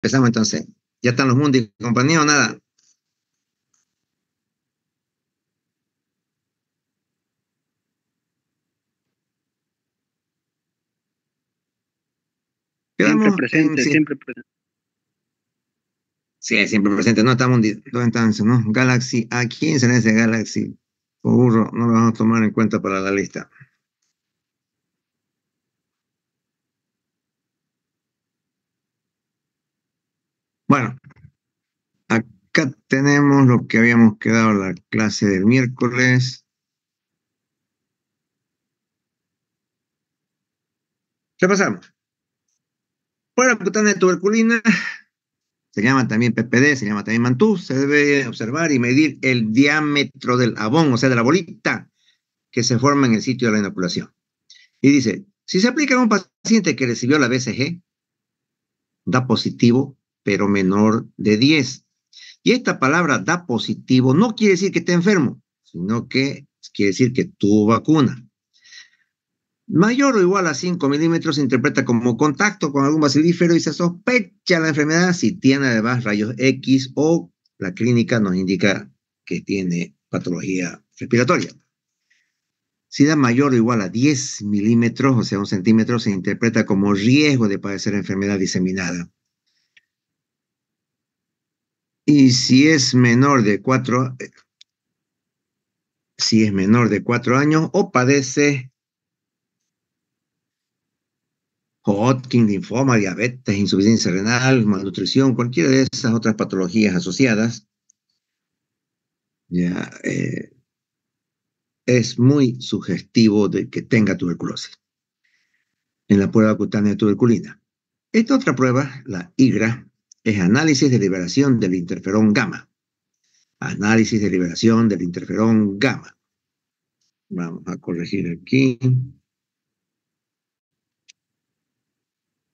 Empezamos entonces. ¿Ya están los Mundi y compañía o nada? Siempre Quedamos en... presente, Sí, siempre presente. sí, siempre presente. No, está Mundi. ¿Dónde están? ¿No? Galaxy. ¿A quién se le dice Galaxy? Por burro, no lo vamos a tomar en cuenta para la lista. Bueno, acá tenemos lo que habíamos quedado en la clase del miércoles. ¿Qué pasamos? Prueba cutánea de tuberculina, se llama también PPD, se llama también Mantú. Se debe observar y medir el diámetro del abón, o sea, de la bolita que se forma en el sitio de la inoculación. Y dice, si se aplica a un paciente que recibió la BCG, da positivo, pero menor de 10. Y esta palabra da positivo no quiere decir que esté enfermo, sino que quiere decir que tuvo vacuna. Mayor o igual a 5 milímetros se interpreta como contacto con algún bacilífero y se sospecha la enfermedad si tiene además rayos X o la clínica nos indica que tiene patología respiratoria. Si da mayor o igual a 10 milímetros, o sea, 1 centímetro, se interpreta como riesgo de padecer enfermedad diseminada. Y si es menor de 4 años o padece Hodgkin, linfoma, diabetes, insuficiencia renal, malnutrición, cualquiera de esas otras patologías asociadas, ya es muy sugestivo de que tenga tuberculosis en la prueba cutánea de tuberculina. Esta otra prueba, la IGRA, es análisis de liberación del interferón gamma. Análisis de liberación del interferón gamma. Vamos a corregir aquí.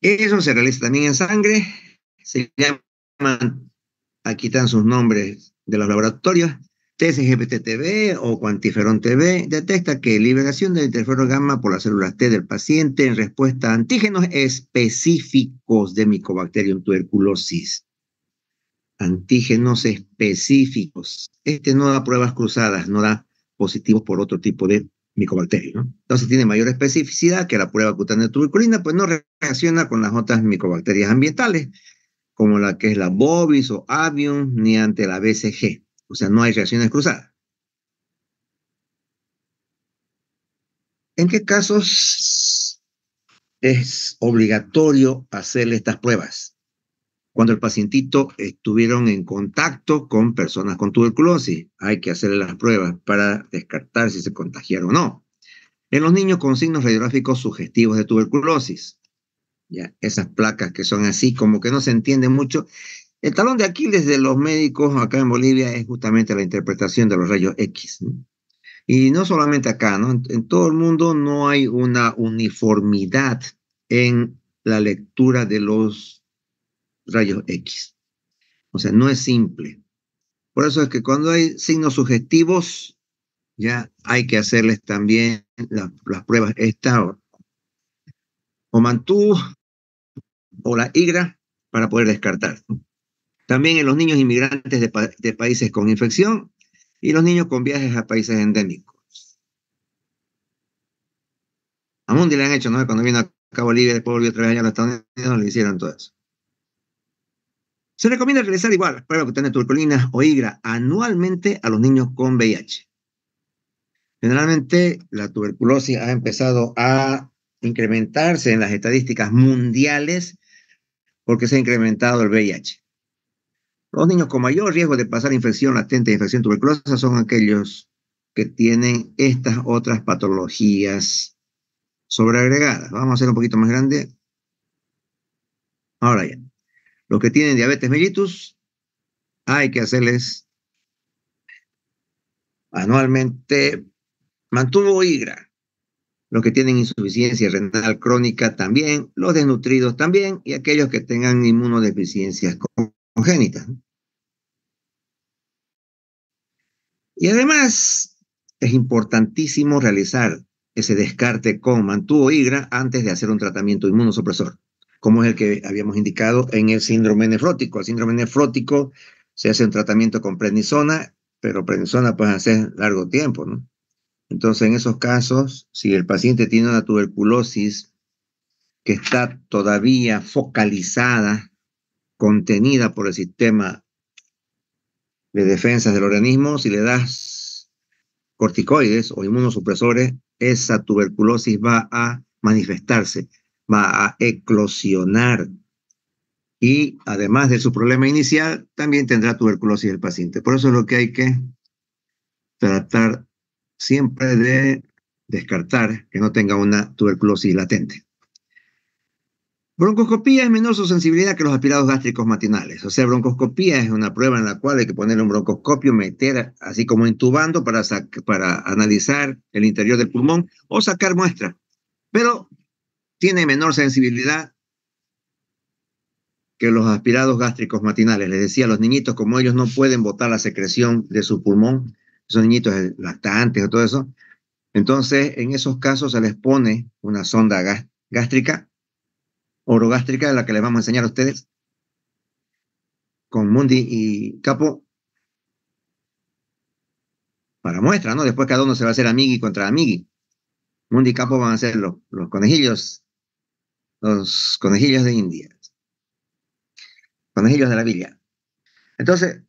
Eso se realiza también en sangre. Se llaman, aquí están sus nombres de los laboratorios. TSGPT-TV o Quantiferon TV detecta que liberación del interferón gamma por las células T del paciente en respuesta a antígenos específicos de Mycobacterium tuberculosis. Antígenos específicos. Este no da pruebas cruzadas, no da positivos por otro tipo de micobacterias, ¿no? Entonces tiene mayor especificidad que la prueba cutánea de tuberculina, pues no reacciona con las otras micobacterias ambientales, como la que es la bovis o avium, ni ante la BCG. O sea, no hay reacciones cruzadas. ¿En qué casos es obligatorio hacerle estas pruebas? Cuando el pacientito estuvieron en contacto con personas con tuberculosis, hay que hacerle las pruebas para descartar si se contagiaron o no. En los niños con signos radiográficos sugestivos de tuberculosis, ya esas placas que son así, como que no se entiende mucho. El talón de Aquiles de los médicos acá en Bolivia es justamente la interpretación de los rayos X, ¿no? Y no solamente acá, ¿no? En todo el mundo no hay una uniformidad en la lectura de los rayos X. O sea, no es simple. Por eso es que cuando hay signos sugestivos, ya hay que hacerles también las pruebas esta o Mantú o la IGRA para poder descartar. También en los niños inmigrantes de países con infección y los niños con viajes a países endémicos. A Mundi le han hecho, ¿no? Cuando vino acá a Bolivia, después volvió otra vez allá a los Estados Unidos, le hicieron todo eso. Se recomienda realizar igual pruebas cutánea tuberculina o IGRA anualmente a los niños con VIH. Generalmente la tuberculosis ha empezado a incrementarse en las estadísticas mundiales porque se ha incrementado el VIH. Los niños con mayor riesgo de pasar infección latente e infección tuberculosa son aquellos que tienen estas otras patologías sobreagregadas. Vamos a hacer un poquito más grande. Ahora ya. Los que tienen diabetes mellitus, hay que hacerles anualmente mantuvo IGRA. Los que tienen insuficiencia renal crónica también, los desnutridos también, y aquellos que tengan inmunodeficiencias congénitas. Y además, es importantísimo realizar ese descarte con mantuvo IGRA antes de hacer un tratamiento inmunosupresor. como es el que habíamos indicado en el síndrome nefrótico. El síndrome nefrótico se hace un tratamiento con prednisona, pero prednisona puede hacer largo tiempo, ¿no? Entonces, en esos casos, si el paciente tiene una tuberculosis que está todavía focalizada, contenida por el sistema de defensas del organismo, si le das corticoides o inmunosupresores, esa tuberculosis va a manifestarse, va a eclosionar y además de su problema inicial, también tendrá tuberculosis el paciente. Por eso es lo que hay que tratar siempre de descartar que no tenga una tuberculosis latente. Broncoscopía es menor su sensibilidad que los aspirados gástricos matinales. O sea, broncoscopía es una prueba en la cual hay que poner un broncoscopio, meter así como intubando para analizar el interior del pulmón o sacar muestra. Pero tiene menor sensibilidad que los aspirados gástricos matinales. Les decía a los niñitos, como ellos no pueden botar la secreción de su pulmón, esos niñitos lactantes o todo eso, entonces en esos casos se les pone una sonda gástrica, orogástrica, de la que les vamos a enseñar a ustedes, con Mundi y Capo, para muestra, ¿no? Después cada uno se va a hacer amigui contra amigui. Mundi y Capo van a ser los conejillos de India, conejillos de la villa. Entonces,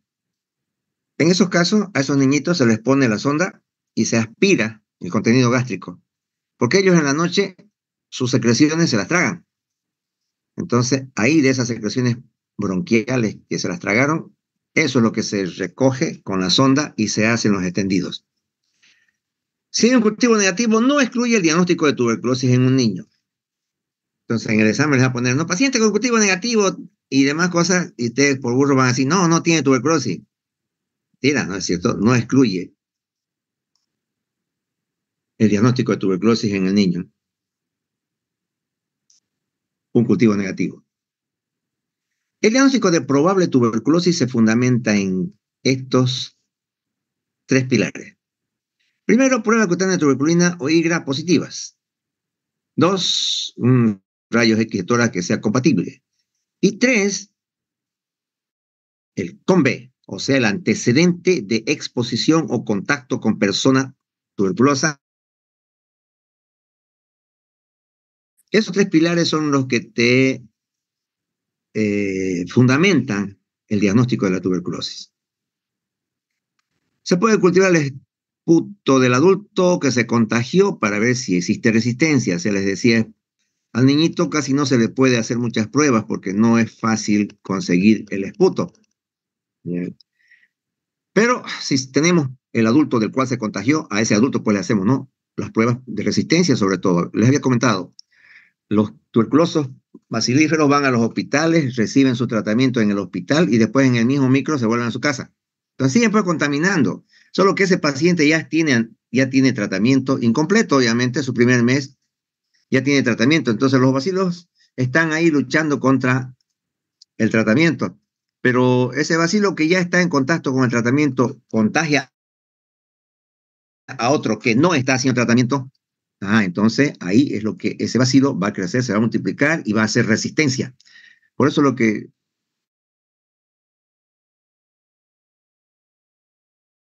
en esos casos, a esos niñitos se les pone la sonda y se aspira el contenido gástrico, porque ellos en la noche sus secreciones se las tragan. Entonces, ahí de esas secreciones bronquiales que se las tragaron, eso es lo que se recoge con la sonda y se hacen los extendidos. Si hay un cultivo negativo, no excluye el diagnóstico de tuberculosis en un niño. Entonces, en el examen les va a poner, no, paciente con cultivo negativo y demás cosas, y ustedes por burro van a decir, no, no tiene tuberculosis. Tira, no es cierto, no excluye el diagnóstico de tuberculosis en el niño, un cultivo negativo. El diagnóstico de probable tuberculosis se fundamenta en estos tres pilares. Primero, prueba cutánea de tuberculina o IGRA positivas. Dos, un rayos X de tórax que sea compatible. Y tres, el CONB, o sea, el antecedente de exposición o contacto con persona tuberculosa. Esos tres pilares son los que te fundamentan el diagnóstico de la tuberculosis. Se puede cultivar el esputo del adulto que se contagió para ver si existe resistencia. Se les decía, al niñito casi no se le puede hacer muchas pruebas porque no es fácil conseguir el esputo. Pero si tenemos el adulto del cual se contagió, a ese adulto pues le hacemos, ¿no? Las pruebas de resistencia sobre todo. Les había comentado, los tuberculosos bacilíferos van a los hospitales, reciben su tratamiento en el hospital y después en el mismo micro se vuelven a su casa. Entonces siguen pues contaminando. Solo que ese paciente ya tiene tratamiento incompleto, obviamente, su primer mes ya tiene tratamiento. Entonces los bacilos están ahí luchando contra el tratamiento. Pero ese bacilo que ya está en contacto con el tratamiento contagia a otro que no está haciendo tratamiento. Entonces ahí es lo que ese bacilo va a crecer, se va a multiplicar y va a hacer resistencia. Por eso lo que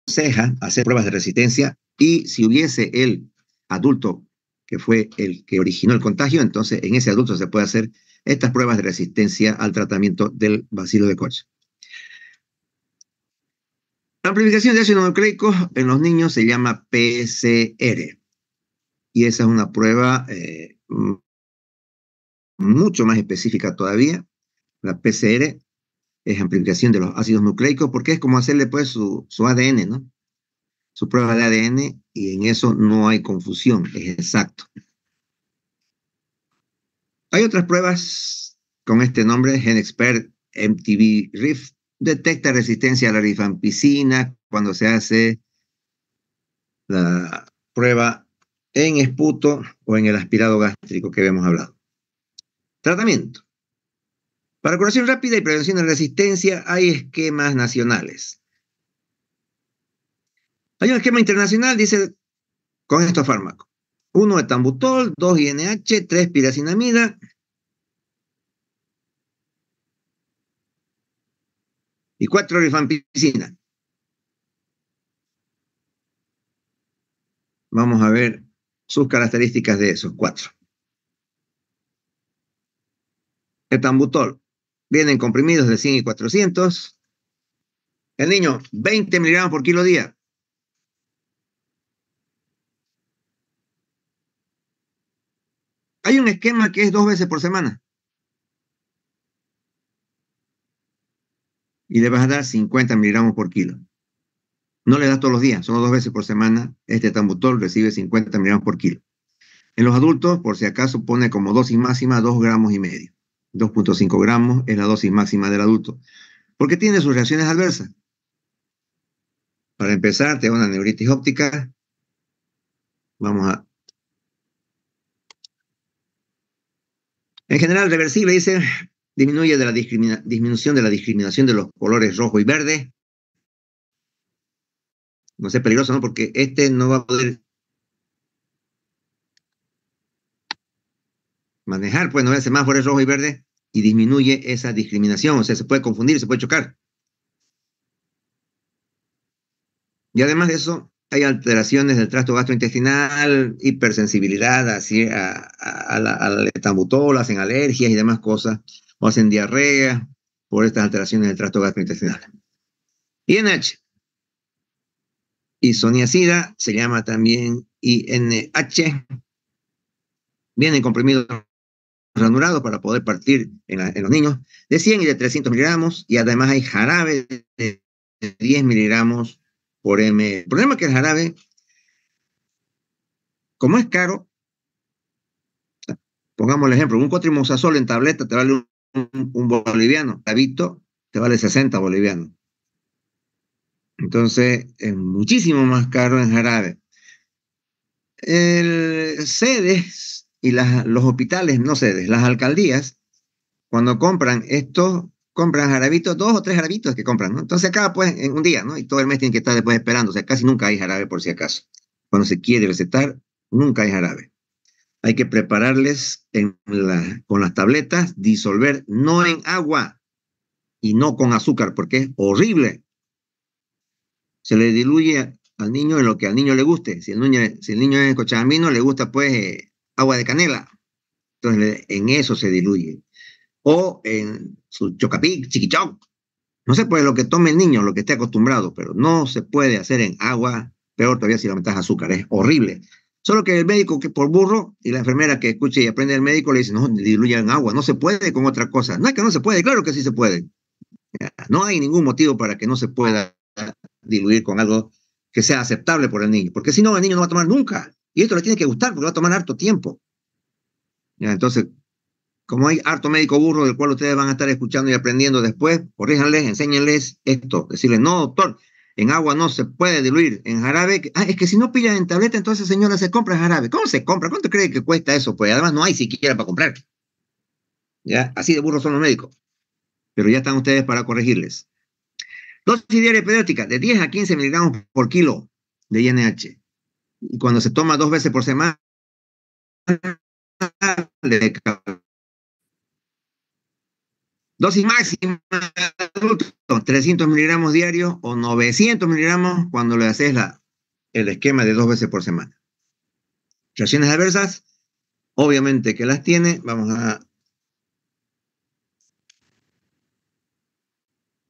aconseja hacer pruebas de resistencia y si hubiese el adulto que fue el que originó el contagio, entonces en ese adulto se puede hacer estas pruebas de resistencia al tratamiento del bacilo de Koch. La amplificación de ácido nucleico en los niños se llama PCR y esa es una prueba mucho más específica todavía. La PCR es amplificación de los ácidos nucleicos porque es como hacerle pues su ADN, ¿no? Su prueba de ADN y en eso no hay confusión, es exacto. Hay otras pruebas con este nombre, GenExpert MTV-RIF, detecta resistencia a la rifampicina cuando se hace la prueba en esputo o en el aspirado gástrico que habíamos hablado. Tratamiento. Para curación rápida y prevención de resistencia hay esquemas nacionales. Hay un esquema internacional, dice, con estos fármacos. 1 etambutol, 2 INH, 3 piracinamida, Y 4, rifampicina. Vamos a ver sus características de esos 4. Etambutol. Vienen comprimidos de 100 y 400. El niño, 20 miligramos por kilo día. Hay un esquema que es 2 veces por semana. Y le vas a dar 50 miligramos por kilo. No le das todos los días, solo 2 veces por semana. Este etambutol recibe 50 miligramos por kilo. En los adultos, por si acaso, pone como dosis máxima 2,5 gramos. 2,5 gramos es la dosis máxima del adulto. Porque tiene sus reacciones adversas. Para empezar, te da una neuritis óptica. Vamos a... En general, reversible, dice, disminuye de la disminución de la discriminación de los colores rojo y verde. No sé, peligroso, ¿no? Porque este no va a poder manejar, pues no ve semáforos rojo y verde y disminuye esa discriminación. O sea, se puede confundir, se puede chocar. Y además de eso, hay alteraciones del tracto gastrointestinal, hipersensibilidad al etambutol, hacen alergias y demás cosas, o hacen diarrea por estas alteraciones del tracto gastrointestinal. INH, isoniazida, se llama también INH, vienen comprimidos ranurados para poder partir en los niños, de 100 y de 300 miligramos, y además hay jarabe de 10 miligramos por ml. El problema es que el jarabe, como es caro, pongamos el ejemplo, un cotrimazol en tableta te vale un boliviano, Tabito te vale 60 bolivianos. Entonces, es muchísimo más caro en jarabe. Sedes y los hospitales, no sedes, las alcaldías, cuando compran esto, compran jarabitos, 2 o 3 jarabitos que compran, ¿no? Entonces acá, pues, en un día, ¿no? Y todo el mes tienen que estar después esperando, o sea, casi nunca hay jarabe por si acaso. Cuando se quiere recetar, nunca hay jarabe. Hay que prepararles con las tabletas, disolver, no en agua y no con azúcar, porque es horrible. Se le diluye al niño en lo que al niño le guste. Si el niño es cochabambino, le gusta pues agua de canela. Entonces en eso se diluye. O en su chocapic, chiquichoc. No se puede lo que tome el niño, lo que esté acostumbrado, pero no se puede hacer en agua, peor todavía si le metas azúcar, es horrible. Solo que el médico que por burro y la enfermera que escuche y aprende del médico le dice, no, diluya en agua, no se puede con otra cosa. No es que no se puede, claro que sí se puede. No hay ningún motivo para que no se pueda diluir con algo que sea aceptable por el niño, porque si no, el niño no va a tomar nunca. Y esto le tiene que gustar porque va a tomar harto tiempo. ¿Ya? Entonces, como hay harto médico burro del cual ustedes van a estar escuchando y aprendiendo después, corríjanles, enséñenles esto, decirles, no, doctor, en agua no se puede diluir, en jarabe, es que si no pillan en tableta, entonces señora, se compra jarabe. ¿Cómo se compra? ¿Cuánto cree que cuesta eso? Pues además no hay siquiera para comprar. ¿Ya? Así de burros son los médicos, pero ya están ustedes para corregirles. Dosis diaria periódica, de 10 a 15 miligramos por kilo de INH. Y cuando se toma 2 veces por semana, le dosis máxima de adulto, 300 miligramos diarios o 900 miligramos cuando le haces el esquema de 2 veces por semana. Reacciones adversas, obviamente que las tiene. Vamos a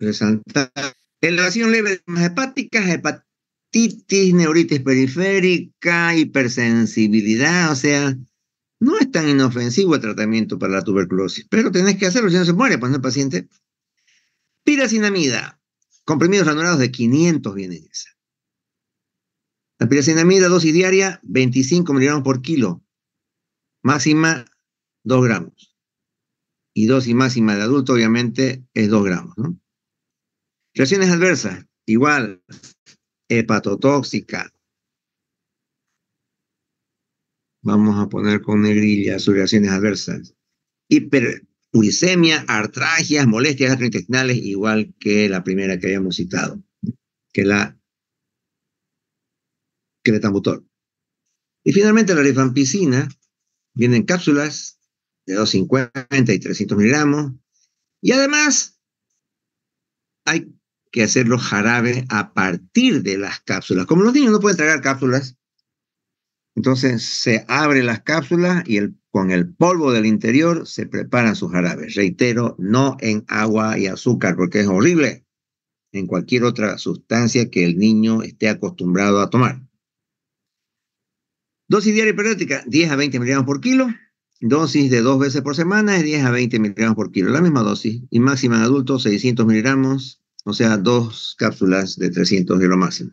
resaltar. Elevación leve de hepáticas, hepatitis, neuritis periférica, hipersensibilidad, o sea, no es tan inofensivo el tratamiento para la tuberculosis, pero tenés que hacerlo, si no se muere, pues no el paciente. Piracinamida, comprimidos ranurados de 500 vienen esa. La piracinamida, dosis diaria, 25 miligramos por kilo, máxima 2 gramos. Y dosis máxima de adulto, obviamente, es 2 gramos, ¿no? Reacciones adversas, igual, hepatotóxica. Vamos a poner con negrilla sus reacciones adversas. Hiperuricemia, artralgias, molestias gastrointestinales, igual que la primera que habíamos citado, que el etambutol. Y finalmente la rifampicina, viene en cápsulas de 250 y 300 miligramos. Y además hay que hacerlo jarabe a partir de las cápsulas. Como los niños no pueden tragar cápsulas, entonces se abre las cápsulas y con el polvo del interior se preparan sus jarabes. Reitero, no en agua y azúcar, porque es horrible, en cualquier otra sustancia que el niño esté acostumbrado a tomar. Dosis diaria y periódica, 10 a 20 miligramos por kilo. Dosis de 2 veces por semana es 10 a 20 miligramos por kilo. La misma dosis. Y máxima en adultos, 600 miligramos, o sea, 2 cápsulas de 300 de lo máximo.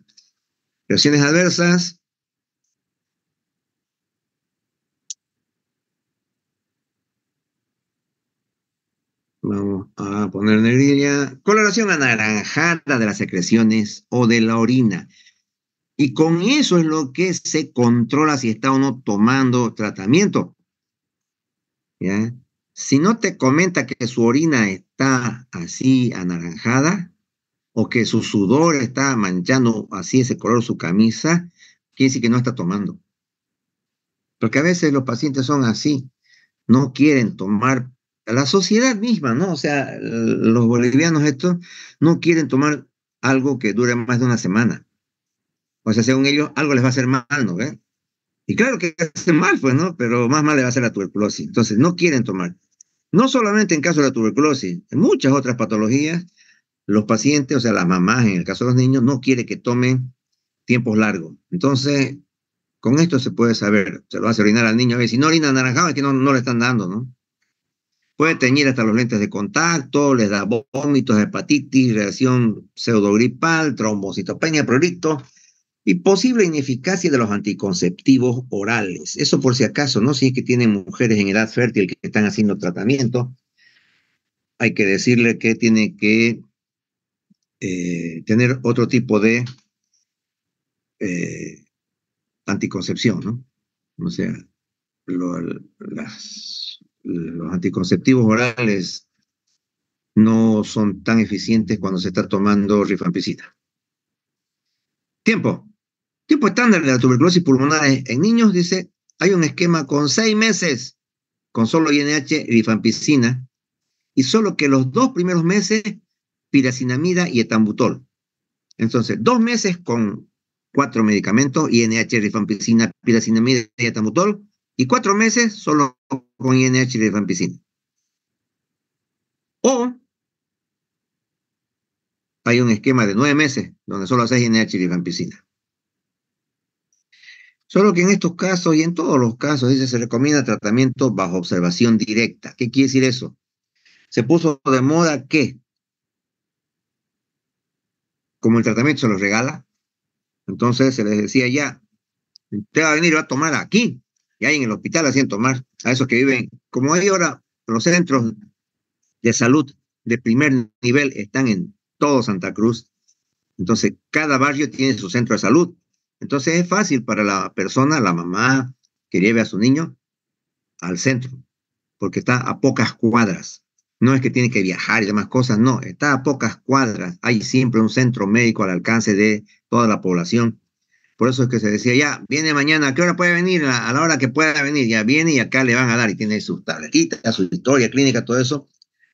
Reacciones adversas. Vamos a poner negrilla. Coloración anaranjada de las secreciones o de la orina. Y con eso es lo que se controla si está o no tomando tratamiento. ¿Ya? Si no te comenta que su orina está así anaranjada o que su sudor está manchando así ese color su camisa, quiere decir que no está tomando. Porque a veces los pacientes son así, no quieren tomar, la sociedad misma, ¿no? O sea, los bolivianos estos no quieren tomar algo que dure más de una semana. O sea, según ellos, algo les va a hacer mal, ¿no? ¿Ve? Y claro que hace mal, pues, ¿no? Pero más mal le va a hacer la tuberculosis. Entonces, no quieren tomar. No solamente en caso de la tuberculosis, en muchas otras patologías, los pacientes, o sea, las mamás, en el caso de los niños, no quieren que tomen tiempos largos. Entonces, con esto se puede saber, se lo hace orinar al niño, a ver, si no orina anaranjado es que no le están dando, ¿no? Puede teñir hasta los lentes de contacto, les da vómitos, hepatitis, reacción pseudogripal, trombocitopenia, prurito y posible ineficacia de los anticonceptivos orales. Eso por si acaso, ¿no? Si es que tienen mujeres en edad fértil que están haciendo tratamiento, hay que decirle que tiene que tener otro tipo de eh, anticoncepción, ¿no? O sea, los anticonceptivos orales no son tan eficientes cuando se está tomando rifampicina. Tiempo. Tiempo estándar de la tuberculosis pulmonar en niños, dice, hay un esquema con 6 meses con solo INH y rifampicina, y solo que los 2 primeros meses, piracinamida y etambutol. Entonces, 2 meses con 4 medicamentos, INH, rifampicina, piracinamida y etambutol, y 4 meses solo con INH y rifampicina. O hay un esquema de 9 meses donde solo haces INH y rifampicina. Solo que en estos casos y en todos los casos, dice, se recomienda tratamiento bajo observación directa. ¿Qué quiere decir eso? Se puso de moda que, como el tratamiento se los regala, entonces se les decía ya, usted va a venir y va a tomar aquí, y ahí en el hospital hacían tomar a esos que viven, como hay ahora los centros de salud de primer nivel están en todo Santa Cruz, entonces cada barrio tiene su centro de salud, entonces es fácil para la persona, la mamá que lleve a su niño al centro, porque está a pocas cuadras. No es que tiene que viajar y demás cosas, no, está a pocas cuadras. Hay siempre un centro médico al alcance de toda la población. Por eso es que se decía, ya, viene mañana, ¿a qué hora puede venir? A la hora que pueda venir, ya viene y acá le van a dar y tiene sus tabletitas, su historia clínica, todo eso,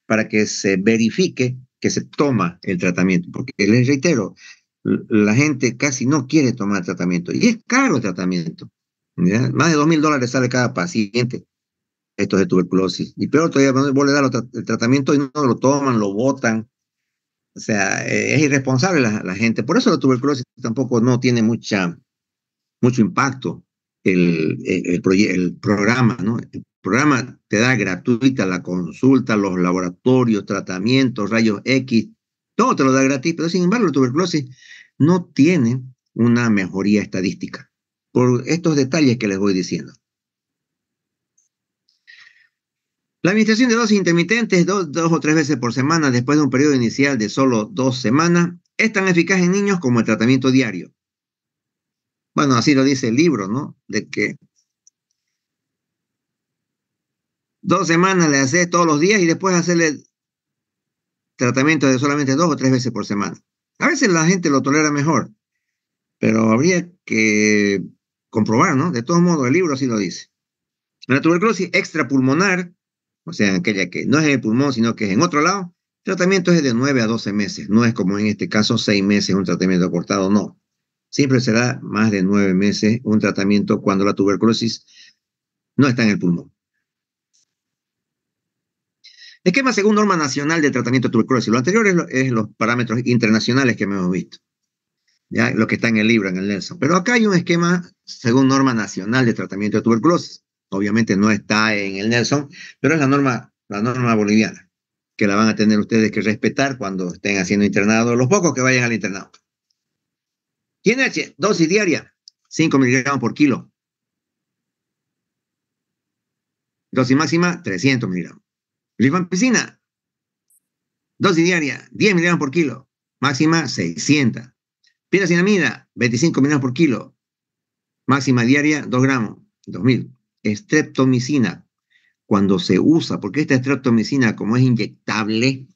para que se verifique que se toma el tratamiento. Porque les reitero, la gente casi no quiere tomar tratamiento y es caro el tratamiento. ¿Ya? Más de $2,000 sale cada paciente estos de tuberculosis. Y peor todavía, vos le das el tratamiento y no lo toman, lo botan. O sea, es irresponsable la gente. Por eso la tuberculosis tampoco no tiene mucho impacto el programa, ¿no? El programa te da gratuita la consulta, los laboratorios, tratamientos, rayos X, todo te lo da gratis, pero sin embargo la tuberculosis no tiene una mejoría estadística por estos detalles que les voy diciendo. La administración de dosis intermitentes 2 o 3 veces por semana después de un periodo inicial de solo 2 semanas es tan eficaz en niños como el tratamiento diario. Bueno, así lo dice el libro, ¿no? De que 2 semanas le haces todos los días y después hacerle tratamiento de solamente 2 o 3 veces por semana. A veces la gente lo tolera mejor, pero habría que comprobar, ¿no? De todos modos, el libro así lo dice. La tuberculosis extrapulmonar, o sea, aquella que no es en el pulmón, sino que es en otro lado, Tratamiento es de 9 a 12 meses, no es como en este caso 6 meses un tratamiento cortado, no. Siempre será más de 9 meses un tratamiento cuando la tuberculosis no está en el pulmón. Esquema según norma nacional de tratamiento de tuberculosis. Lo anterior es los parámetros internacionales que hemos visto, ya lo que está en el libro, en el Nelson. Pero acá hay un esquema según norma nacional de tratamiento de tuberculosis. Obviamente no está en el Nelson, pero es la norma boliviana, que la van a tener ustedes que respetar cuando estén haciendo internado, los pocos que vayan al internado. GnH, dosis diaria, 5 miligramos por kilo. Dosis máxima, 300 miligramos. Rifampicina, dosis diaria, 10 miligramos por kilo. Máxima, 600. Piracinamida, 25 miligramos por kilo. Máxima diaria, 2 gramos, 2000. Streptomicina, cuando se usa, porque esta streptomicina, como es inyectable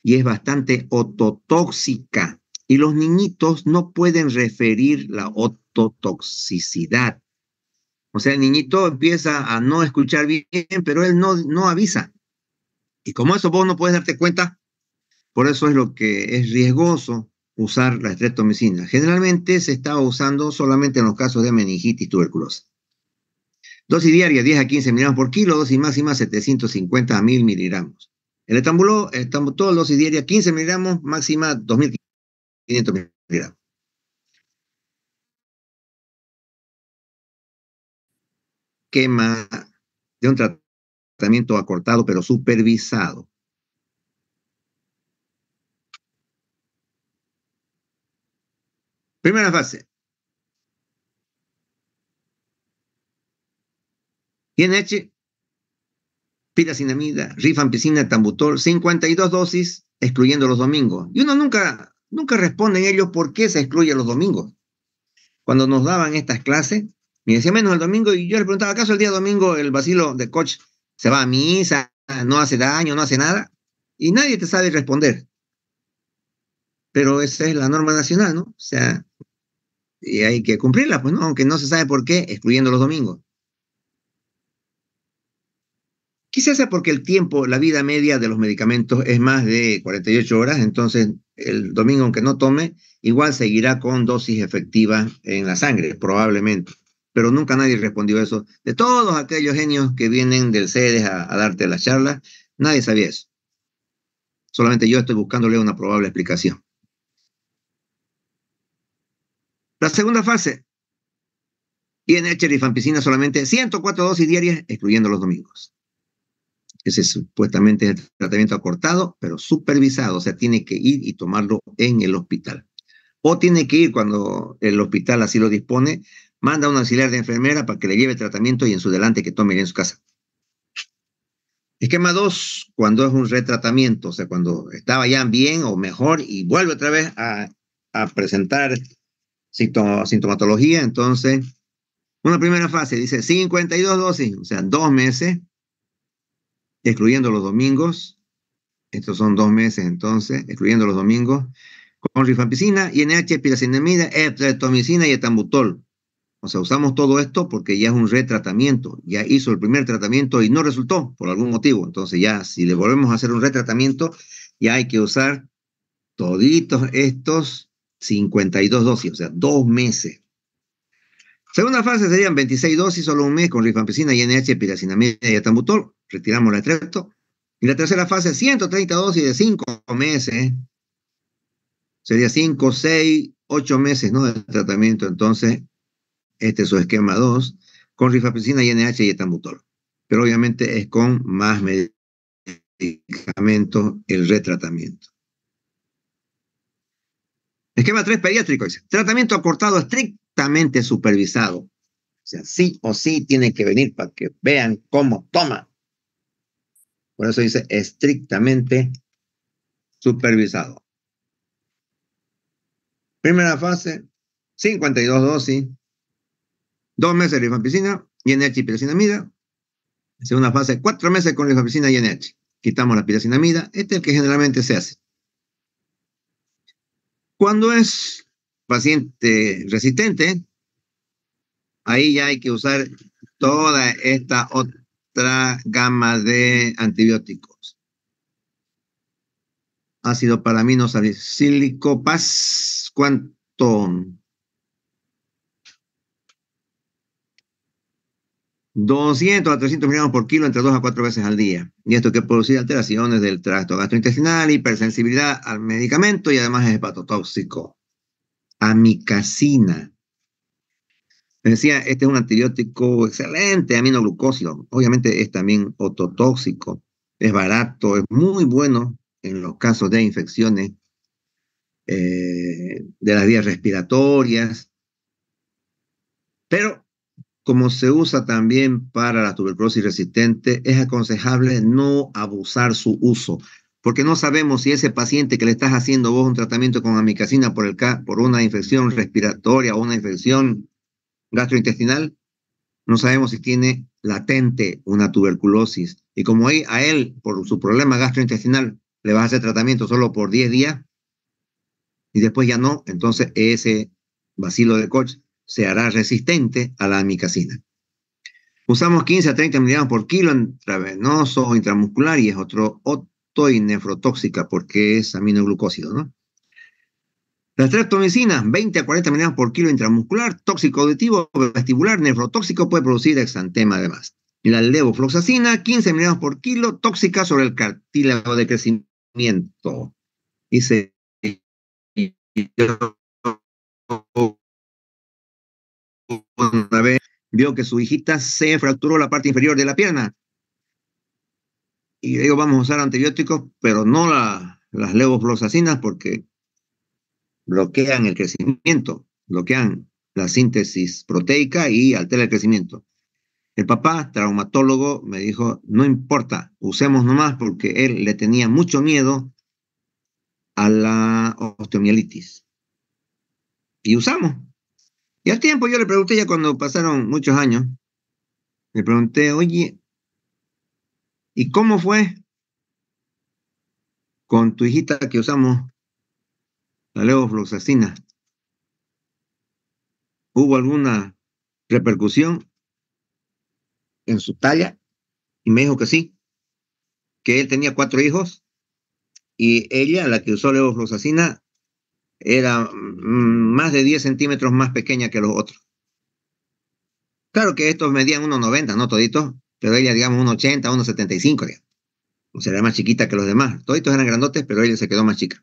y es bastante ototóxica, y los niñitos no pueden referir la ototoxicidad. O sea, el niñito empieza a no escuchar bien, pero él no avisa. Y como eso vos no puedes darte cuenta, por eso es lo que es riesgoso usar la streptomicina. Generalmente se está usando solamente en los casos de meningitis tuberculosa. Dosis diaria 10 a 15 miligramos por kilo, dosis máxima 750 a 1000 miligramos. El etambutol, dosis diaria 15 miligramos, máxima 2500 miligramos. Quema de un tratamiento acortado pero supervisado. Primera fase. GnH, piracinamida, rifampicina, tambutol, 52 dosis, excluyendo los domingos. Y uno nunca responde en ellos por qué se excluye los domingos. Cuando nos daban estas clases, me decía menos el domingo, y yo le preguntaba, ¿acaso el día domingo el vacilo de coach se va a misa, no hace daño, no hace nada? Y nadie te sabe responder. Pero esa es la norma nacional, ¿no? O sea, y hay que cumplirla, pues, ¿no? Aunque no se sabe por qué, excluyendo los domingos. Quizás sea porque el tiempo, la vida media de los medicamentos es más de 48 horas, entonces el domingo, aunque no tome, igual seguirá con dosis efectivas en la sangre, probablemente. Pero nunca nadie respondió eso. De todos aquellos genios que vienen del CEDES a darte la charla, nadie sabía eso. Solamente yo estoy buscándole una probable explicación. La segunda fase, INH rifampicina solamente 104 dosis diarias, excluyendo los domingos. Ese supuestamente es el tratamiento acortado, pero supervisado, o sea, tiene que ir y tomarlo en el hospital. O tiene que ir cuando el hospital así lo dispone, manda a un auxiliar de enfermera para que le lleve tratamiento y en su delante que tome en su casa. Esquema 2, cuando es un retratamiento, o sea, cuando estaba ya bien o mejor y vuelve otra vez a presentar sintomatología, entonces, una primera fase dice 52 dosis, o sea, 2 meses, excluyendo los domingos. Estos son 2 meses, entonces, excluyendo los domingos, con rifampicina, INH, piracinamida, streptomicina y etambutol. O sea, usamos todo esto porque ya es un retratamiento. Ya hizo el primer tratamiento y no resultó por algún motivo. Entonces ya, si le volvemos a hacer un retratamiento, ya hay que usar toditos estos 52 dosis, o sea, 2 meses. Segunda fase serían 26 dosis, solo un mes con rifampicina, INH, piracinamida y etambutol. Retiramos la estrepto. Y la tercera fase, 130 dosis de 5 meses. Sería 5, 6, 8 meses, ¿no? De tratamiento. Entonces, este es su esquema 2, con rifampicina, INH y etambutol. Pero obviamente es con más medicamentos el retratamiento. Esquema 3 pediátrico, dice. Tratamiento acortado estrictamente supervisado. O sea, sí o sí tiene que venir para que vean cómo toma. Por eso dice estrictamente supervisado. Primera fase, 52 dosis, 2 meses de rifampicina, INH y piracinamida. Segunda fase, 4 meses con rifampicina y INH. Quitamos la piracinamida. Este es el que generalmente se hace. Cuando es paciente resistente, ahí ya hay que usar toda esta otra gama de antibióticos. Ácido palamino salicílico, paz, ¿cuánto? 200 a 300 miligramos por kilo entre 2 a 4 veces al día. Y esto que produce alteraciones del tracto gastrointestinal, hipersensibilidad al medicamento y además es hepatotóxico. Amicacina. Me decía, este es un antibiótico excelente, aminoglucósido. Obviamente es también ototóxico, es barato, es muy bueno en los casos de infecciones de las vías respiratorias, pero como se usa también para la tuberculosis resistente, es aconsejable no abusar su uso, porque no sabemos si ese paciente que le estás haciendo vos un tratamiento con amicacina por una infección respiratoria o una infección gastrointestinal, no sabemos si tiene latente una tuberculosis. Y como a él, por su problema gastrointestinal, le vas a hacer tratamiento solo por 10 días y después ya no, entonces ese bacilo de Koch se hará resistente a la amicacina. Usamos 15 a 30 miligramos por kilo intravenoso o intramuscular y es otro y nefrotóxica porque es aminoglucósido, ¿no? La streptomicina, 20 a 40 miligramos por kilo intramuscular, tóxico auditivo, vestibular, nefrotóxico, puede producir exantema además. Y la levofloxacina, 15 miligramos por kilo, tóxica sobre el cartílago de crecimiento. Dice, una vez vio que su hijita se fracturó la parte inferior de la pierna. Y le digo, vamos a usar antibióticos, pero no las levofloxacinas porque bloquean el crecimiento, bloquean la síntesis proteica y altera el crecimiento. El papá, traumatólogo, me dijo, no importa, usemos nomás porque él le tenía mucho miedo a la osteomielitis. Y usamos. Y al tiempo yo le pregunté, ya cuando pasaron muchos años, le pregunté, oye, ¿y cómo fue con tu hijita que usamos la levofloxacina? ¿Hubo alguna repercusión en su talla? Y me dijo que sí, que él tenía 4 hijos y ella, la que usó levofloxacina, era más de 10 centímetros más pequeña que los otros. Claro que estos medían 1,90, no toditos, pero ella, digamos, 1,80, 1,75, digamos. O sea, era más chiquita que los demás. Toditos eran grandotes, pero ella se quedó más chica.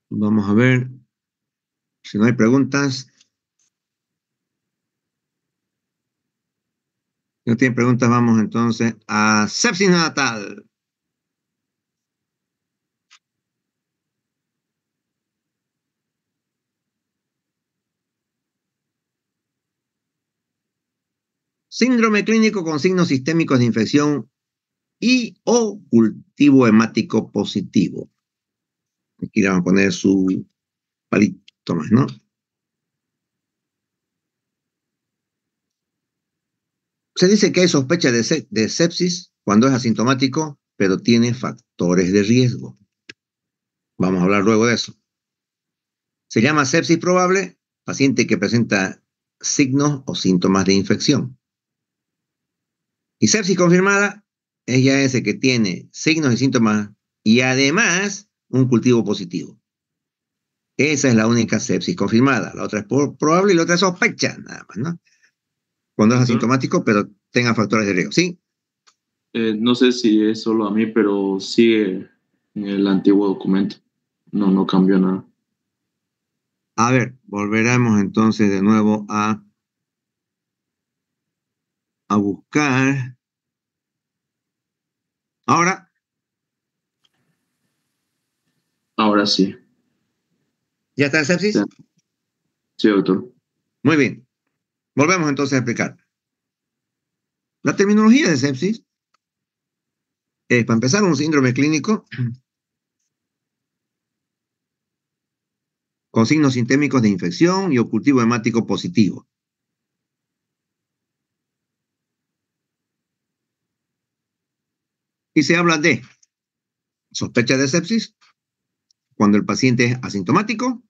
Vamos a ver si no hay preguntas. Si no tienen preguntas, vamos entonces a sepsis neonatal. Síndrome clínico con signos sistémicos de infección y o cultivo hemático positivo. Aquí le vamos a poner su palito más, ¿no? Se dice que hay sospecha de sepsis cuando es asintomático, pero tiene factores de riesgo. Vamos a hablar luego de eso. Se llama sepsis probable, paciente que presenta signos o síntomas de infección. Y sepsis confirmada es ya ese que tiene signos y síntomas y además un cultivo positivo. Esa es la única sepsis confirmada. La otra es probable y la otra es sospecha, nada más, ¿no? Cuando es Doctor, asintomático, pero tenga factores de riesgo. ¿Sí? no sé si es solo a mí, pero sigue en el antiguo documento. No, no cambió nada. A ver, volveremos entonces de nuevo a buscar. Ahora, Ahora sí. ¿ya está el Sí, sepsis? sí, doctor. Muy bien. Volvemos entonces a explicar. La terminología de sepsis es, para empezar, un síndrome clínico con signos sistémicos de infección y o cultivo hemático positivo. Y se habla de sospecha de sepsis cuando el paciente es asintomático,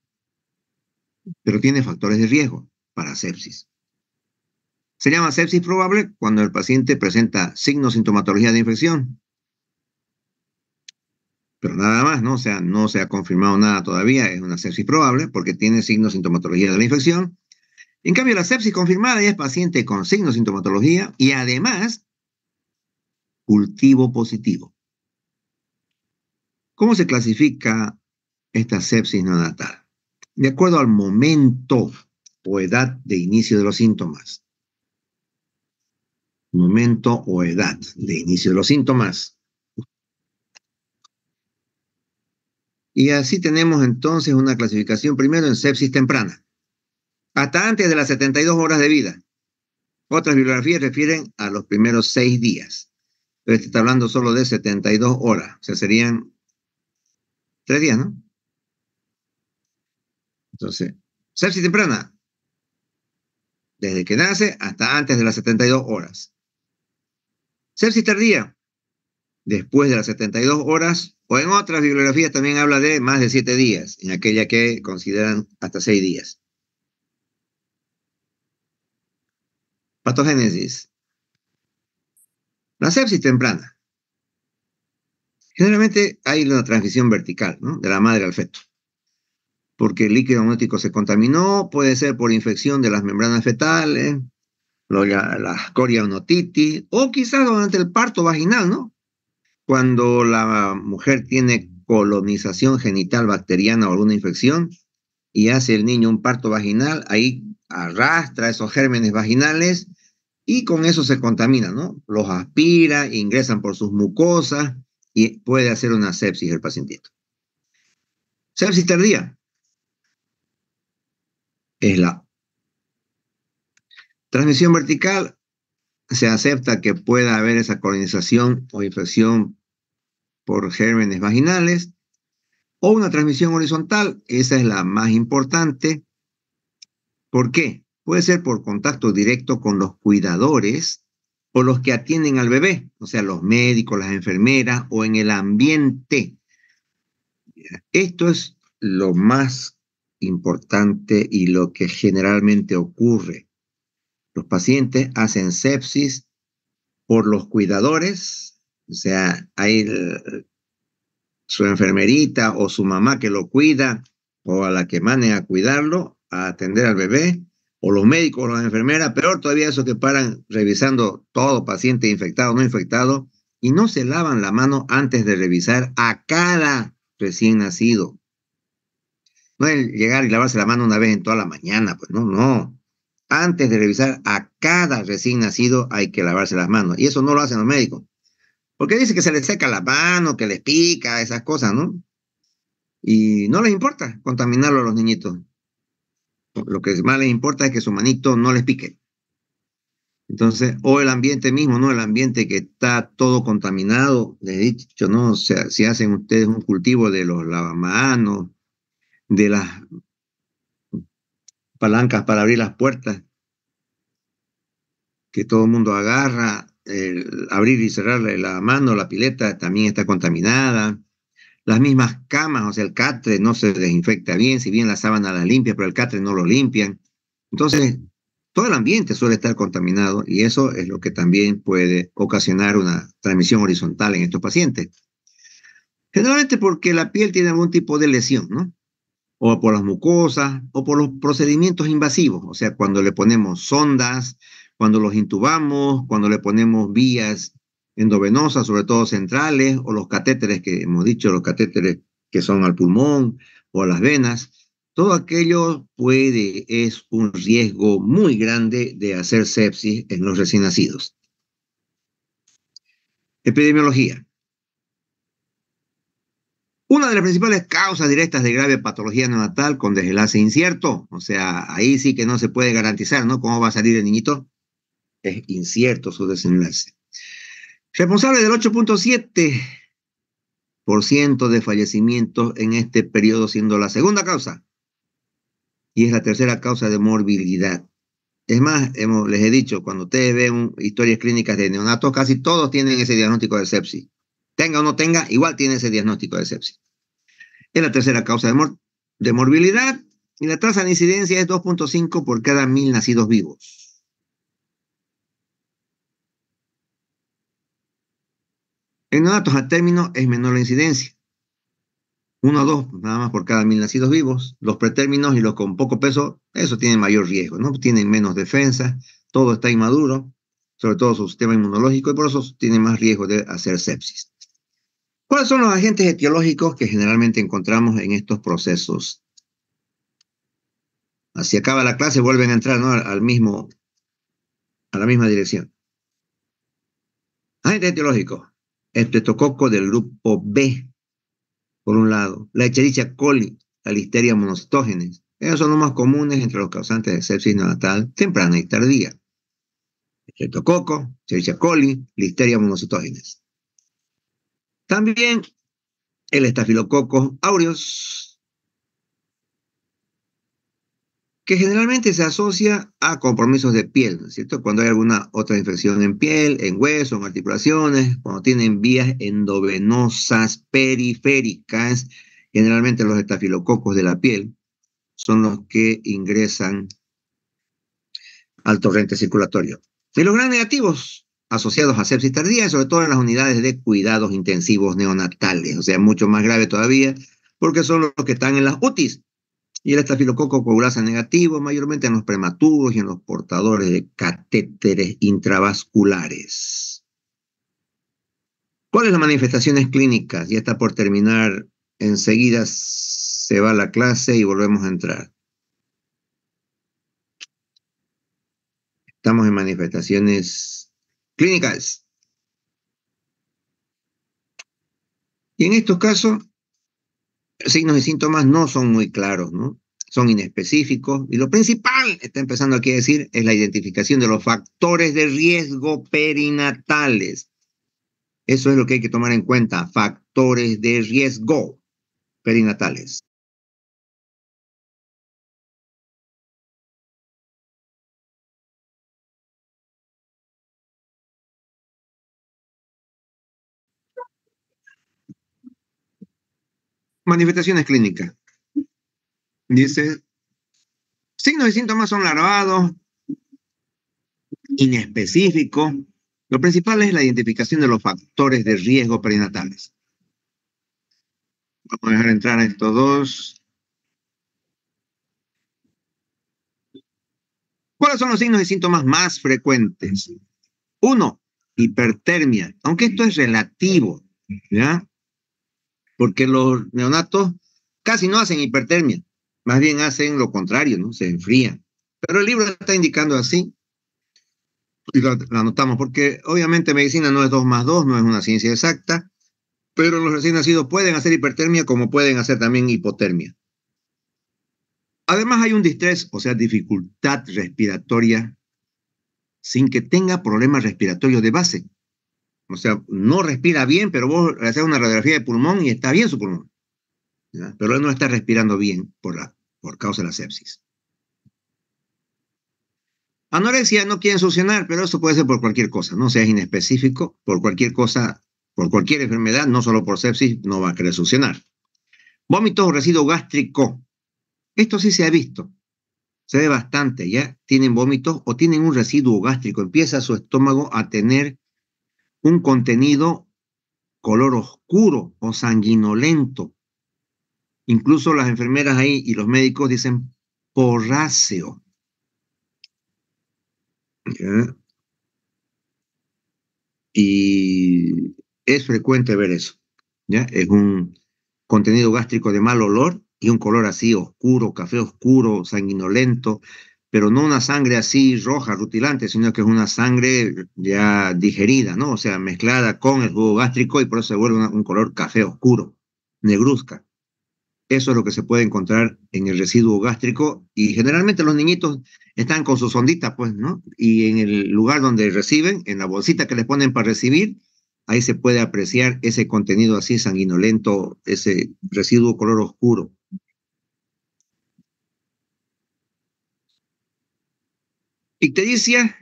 pero tiene factores de riesgo para sepsis. Se llama sepsis probable cuando el paciente presenta signos sintomatología de infección, pero nada más, ¿no? O sea, no se ha confirmado nada todavía, es una sepsis probable porque tiene signos sintomatología de la infección. En cambio, la sepsis confirmada es paciente con signos sintomatología y además cultivo positivo. ¿Cómo se clasifica esta sepsis neonatal? De acuerdo al momento o edad de inicio de los síntomas. Momento o edad de inicio de los síntomas. Y así tenemos entonces una clasificación primero en sepsis temprana, hasta antes de las 72 horas de vida. Otras bibliografías refieren a los primeros 6 días. Pero este está hablando solo de 72 horas, o sea, serían 3 días, ¿no? Entonces, sepsis temprana, desde que nace hasta antes de las 72 horas. Sepsis tardía, después de las 72 horas, o en otras bibliografías también habla de más de 7 días, en aquella que consideran hasta 6 días. Patogénesis. La sepsis temprana. Generalmente hay una transmisión vertical, ¿no? De la madre al feto. Porque el líquido amniótico se contaminó, puede ser por infección de las membranas fetales, la corionotitis, o quizás durante el parto vaginal, ¿no? Cuando la mujer tiene colonización genital bacteriana o alguna infección y hace el niño un parto vaginal, ahí arrastra esos gérmenes vaginales y con eso se contamina, ¿no? Los aspira, ingresan por sus mucosas y puede hacer una sepsis el pacientito. Sepsis tardía es la transmisión vertical. Se acepta que pueda haber esa colonización o infección por gérmenes vaginales o una transmisión horizontal. Esa es la más importante. ¿Por qué? Puede ser por contacto directo con los cuidadores o los que atienden al bebé, o sea, los médicos, las enfermeras o en el ambiente. Esto es lo más importante y lo que generalmente ocurre. Los pacientes hacen sepsis por los cuidadores, o sea, hay su enfermerita o su mamá que lo cuida o a la que manden a cuidarlo, a atender al bebé, o los médicos o las enfermeras, peor todavía esos que paran revisando todo paciente infectado o no infectado y no se lavan la mano antes de revisar a cada recién nacido. No es llegar y lavarse la mano una vez en toda la mañana, pues no, no. Antes de revisar a cada recién nacido hay que lavarse las manos. Y eso no lo hacen los médicos. Porque dice que se les seca la mano, que les pica, esas cosas, ¿no? Y no les importa contaminarlo a los niñitos. Lo que más les importa es que su manito no les pique. Entonces, o el ambiente mismo, ¿no? El ambiente que está todo contaminado. Les he dicho, ¿no? O sea, si hacen ustedes un cultivo de los lavamanos, de las palancas para abrir las puertas, que todo el mundo agarra, abrir y cerrar la mano, la pileta también está contaminada. Las mismas camas, o sea, el catre no se desinfecta bien, si bien la sábana la limpia, pero el catre no lo limpian. Entonces, todo el ambiente suele estar contaminado y eso es lo que también puede ocasionar una transmisión horizontal en estos pacientes. Generalmente porque la piel tiene algún tipo de lesión, ¿no? O por las mucosas, o por los procedimientos invasivos, o sea, cuando le ponemos sondas, cuando los intubamos, cuando le ponemos vías endovenosas, sobre todo centrales, o los catéteres que hemos dicho, los catéteres que son al pulmón o a las venas, todo aquello es un riesgo muy grande de hacer sepsis en los recién nacidos. Epidemiología. Una de las principales causas directas de grave patología neonatal con desenlace incierto, o sea, ahí sí que no se puede garantizar, ¿no? ¿Cómo va a salir el niñito? Es incierto su desenlace. Responsable del 8.7% de fallecimientos en este periodo, siendo la segunda causa, y es la tercera causa de morbilidad. Es más, les he dicho, cuando ustedes ven historias clínicas de neonatos, casi todos tienen ese diagnóstico de sepsis. Tenga o no tenga, igual tiene ese diagnóstico de sepsis. Es la tercera causa de morbilidad y la tasa de incidencia es 2.5 por cada 1.000 nacidos vivos. En neonatos a término es menor la incidencia. 1 o 2 nada más por cada 1000 nacidos vivos. Los pretérminos y los con poco peso, eso tienen mayor riesgo, ¿no? Tienen menos defensa, todo está inmaduro, sobre todo su sistema inmunológico, y por eso tienen más riesgo de hacer sepsis. ¿Cuáles son los agentes etiológicos que generalmente encontramos en estos procesos? Así acaba la clase, vuelven a entrar, ¿no? a la misma dirección. Agente etiológico, estreptococo del grupo B, por un lado, la Escherichia coli, la Listeria monocytogenes. Esos son los más comunes entre los causantes de sepsis neonatal temprana y tardía. Estreptococo, Escherichia coli, Listeria monocytogenes. También el estafilococo aureus, que generalmente se asocia a compromisos de piel, ¿no es cierto? Cuando hay alguna otra infección en piel, en hueso, en articulaciones, cuando tienen vías endovenosas periféricas, generalmente los estafilococos de la piel son los que ingresan al torrente circulatorio. Y los gran negativos asociados a sepsis tardía, sobre todo en las unidades de cuidados intensivos neonatales, o sea, mucho más grave todavía, porque son los que están en las UTIs. Y el estafilococo coagulasa negativo, mayormente en los prematuros y en los portadores de catéteres intravasculares. ¿Cuáles son las manifestaciones clínicas? Ya está por terminar, enseguida se va la clase y volvemos a entrar. Estamos en manifestaciones clínicas. Y en estos casos, signos y síntomas no son muy claros, ¿no? Son inespecíficos. Y lo principal, está empezando aquí a decir, es la identificación de los factores de riesgo perinatales. Eso es lo que hay que tomar en cuenta, factores de riesgo perinatales. Manifestaciones clínicas. Dice, signos y síntomas son larvados, inespecíficos. Lo principal es la identificación de los factores de riesgo perinatales. Vamos a dejar entrar a estos dos. ¿Cuáles son los signos y síntomas más frecuentes? 1, hipertermia, aunque esto es relativo, ¿ya? Porque los neonatos casi no hacen hipertermia, más bien hacen lo contrario, ¿no? Se enfrían. Pero el libro está indicando así, y lo anotamos, porque obviamente medicina no es 2 más 2, no es una ciencia exacta, pero los recién nacidos pueden hacer hipertermia como pueden hacer también hipotermia. Además hay un distrés, o sea, dificultad respiratoria, sin que tenga problemas respiratorios de base. O sea, no respira bien, pero vos le haces una radiografía de pulmón y está bien su pulmón, ¿ya? Pero él no está respirando bien por causa de la sepsis. Anorexia no quieren solucionar, pero eso puede ser por cualquier cosa, no sea inespecífico, por cualquier cosa, por cualquier enfermedad, no solo por sepsis, no va a querer solucionar. Vómito o residuo gástrico. Esto sí se ha visto, se ve bastante, ya tienen vómitos o tienen un residuo gástrico, empieza su estómago a tener un contenido color oscuro o sanguinolento. Incluso las enfermeras ahí y los médicos dicen porráceo. ¿Ya? Y es frecuente ver eso. ¿Ya? Es un contenido gástrico de mal olor y un color así oscuro, café oscuro, sanguinolento, pero no una sangre así roja, rutilante, sino que es una sangre ya digerida, ¿no? O sea, mezclada con el jugo gástrico y por eso se vuelve un color café oscuro, negruzca. Eso es lo que se puede encontrar en el residuo gástrico y generalmente los niñitos están con su sondita, pues, ¿no? Y en el lugar donde reciben, en la bolsita que les ponen para recibir, ahí se puede apreciar ese contenido así sanguinolento, ese residuo color oscuro. Ictericia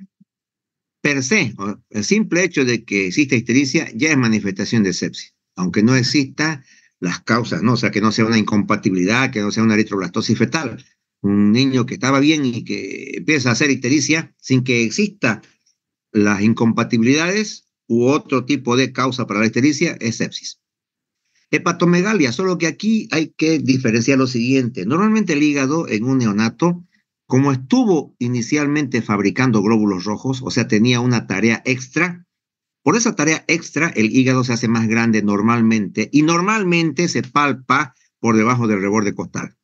per se, el simple hecho de que exista ictericia ya es manifestación de sepsis, aunque no exista las causas, ¿no? O sea, que no sea una incompatibilidad, que no sea una eritroblastosis fetal. Un niño que estaba bien y que empieza a hacer ictericia sin que exista las incompatibilidades, u otro tipo de causa para la ictericia es sepsis. Hepatomegalia, solo que aquí hay que diferenciar lo siguiente. Normalmente el hígado en un neonato, como estuvo inicialmente fabricando glóbulos rojos, o sea, tenía una tarea extra, por esa tarea extra el hígado se hace más grande normalmente y normalmente se palpa por debajo del reborde costal.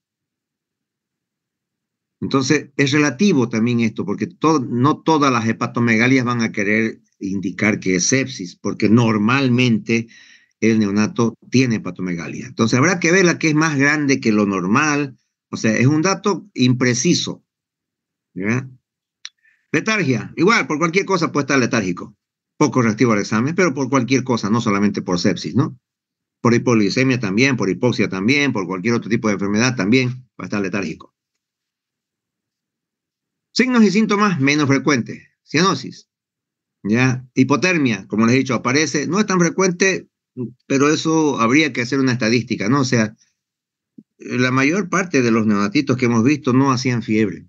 Entonces, es relativo también esto, porque no todas las hepatomegalias van a querer indicar que es sepsis, porque normalmente el neonato tiene hepatomegalia. Entonces, habrá que ver la que es más grande que lo normal. O sea, es un dato impreciso. ¿Ya? Letargia, igual, por cualquier cosa puede estar letárgico. Poco reactivo al examen, pero por cualquier cosa, no solamente por sepsis, ¿no? Por hipoglicemia también, por hipoxia también, por cualquier otro tipo de enfermedad también va a estar letárgico. Signos y síntomas menos frecuentes. Cianosis, ¿ya? Hipotermia, como les he dicho, aparece, no es tan frecuente, pero eso habría que hacer una estadística, ¿no? O sea, la mayor parte de los neonatitos que hemos visto no hacían fiebre.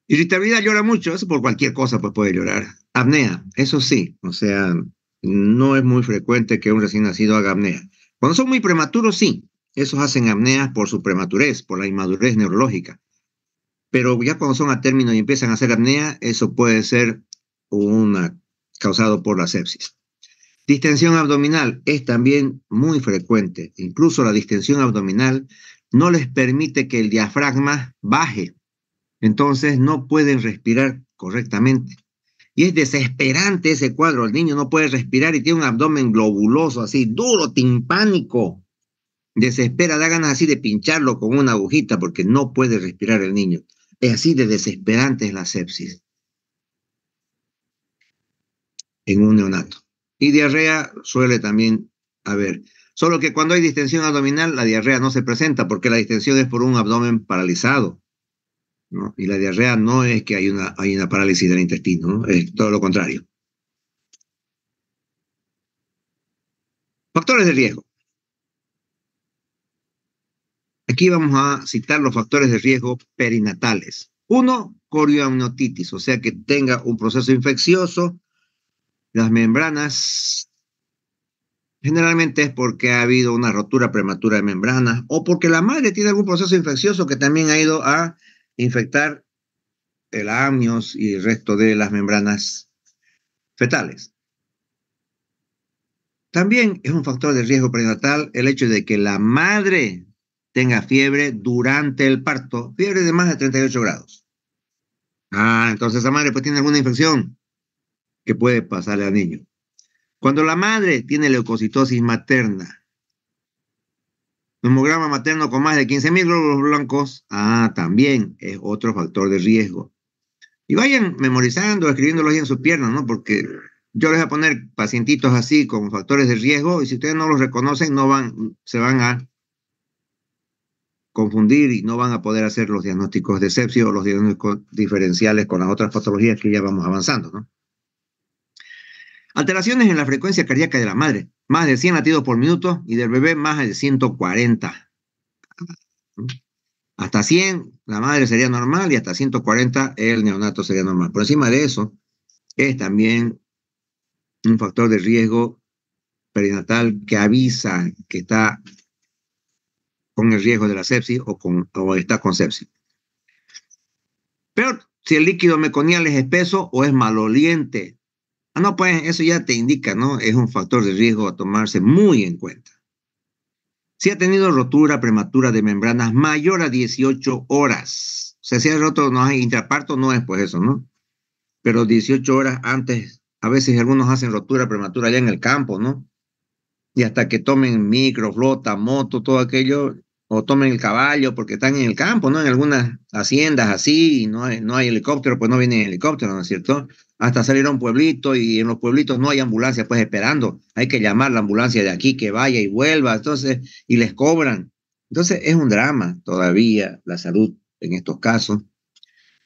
Irritabilidad, llora mucho, eso por cualquier cosa pues puede llorar. Apnea, eso sí, o sea, no es muy frecuente que un recién nacido haga apnea. Cuando son muy prematuros, sí, esos hacen apnea por su prematurez, por la inmadurez neurológica. Pero ya cuando son a término y empiezan a hacer apnea, eso puede ser causado por la sepsis. Distensión abdominal es también muy frecuente. Incluso la distensión abdominal no les permite que el diafragma baje. Entonces no pueden respirar correctamente. Y es desesperante ese cuadro. El niño no puede respirar y tiene un abdomen globuloso, así duro, timpánico. Desespera, da ganas así de pincharlo con una agujita porque no puede respirar el niño. Es así de desesperante es la sepsis en un neonato. Y diarrea suele también haber. Solo que cuando hay distensión abdominal, la diarrea no se presenta porque la distensión es por un abdomen paralizado, ¿no? Y la diarrea no es que hay una parálisis del intestino, ¿no? Es todo lo contrario. Factores de riesgo. Aquí vamos a citar los factores de riesgo perinatales. Uno, corioamnionitis, o sea que tenga un proceso infeccioso. Las membranas generalmente es porque ha habido una rotura prematura de membranas o porque la madre tiene algún proceso infeccioso que también ha ido a infectar el amnios y el resto de las membranas fetales. También es un factor de riesgo prenatal el hecho de que la madre tenga fiebre durante el parto, fiebre de más de 38 grados. Entonces esa madre pues tiene alguna infección que puede pasarle al niño. Cuando la madre tiene leucocitosis materna, hemograma materno con más de 15.000 glóbulos blancos, también es otro factor de riesgo. Y vayan memorizando, escribiéndolos ahí en sus piernas, ¿no? Porque yo les voy a poner pacientitos así con factores de riesgo y si ustedes no los reconocen, se van a confundir y no van a poder hacer los diagnósticos de sepsis o los diagnósticos diferenciales con las otras patologías que ya vamos avanzando, ¿no? Alteraciones en la frecuencia cardíaca de la madre, más de 100 latidos por minuto y del bebé más de 140. Hasta 100 la madre sería normal y hasta 140 el neonato sería normal. Por encima de eso es también un factor de riesgo perinatal que avisa que está con el riesgo de la sepsis o está con sepsis. Pero si el líquido meconial es espeso o es maloliente, no, pues eso ya te indica, ¿no? Es un factor de riesgo a tomarse muy en cuenta. Si ha tenido rotura prematura de membranas mayor a 18 horas, o sea, si ha roto, no hay intraparto, no es pues eso, ¿no? Pero 18 horas antes, a veces algunos hacen rotura prematura ya en el campo, ¿no? Y hasta que tomen micro, flota, moto, todo aquello, o tomen el caballo porque están en el campo, ¿no? En algunas haciendas así, y no hay helicóptero, pues no viene helicóptero, ¿no es cierto? Hasta salir a un pueblito y en los pueblitos no hay ambulancia, pues esperando. Hay que llamar la ambulancia de aquí que vaya y vuelva, entonces, y les cobran. Entonces es un drama todavía la salud en estos casos.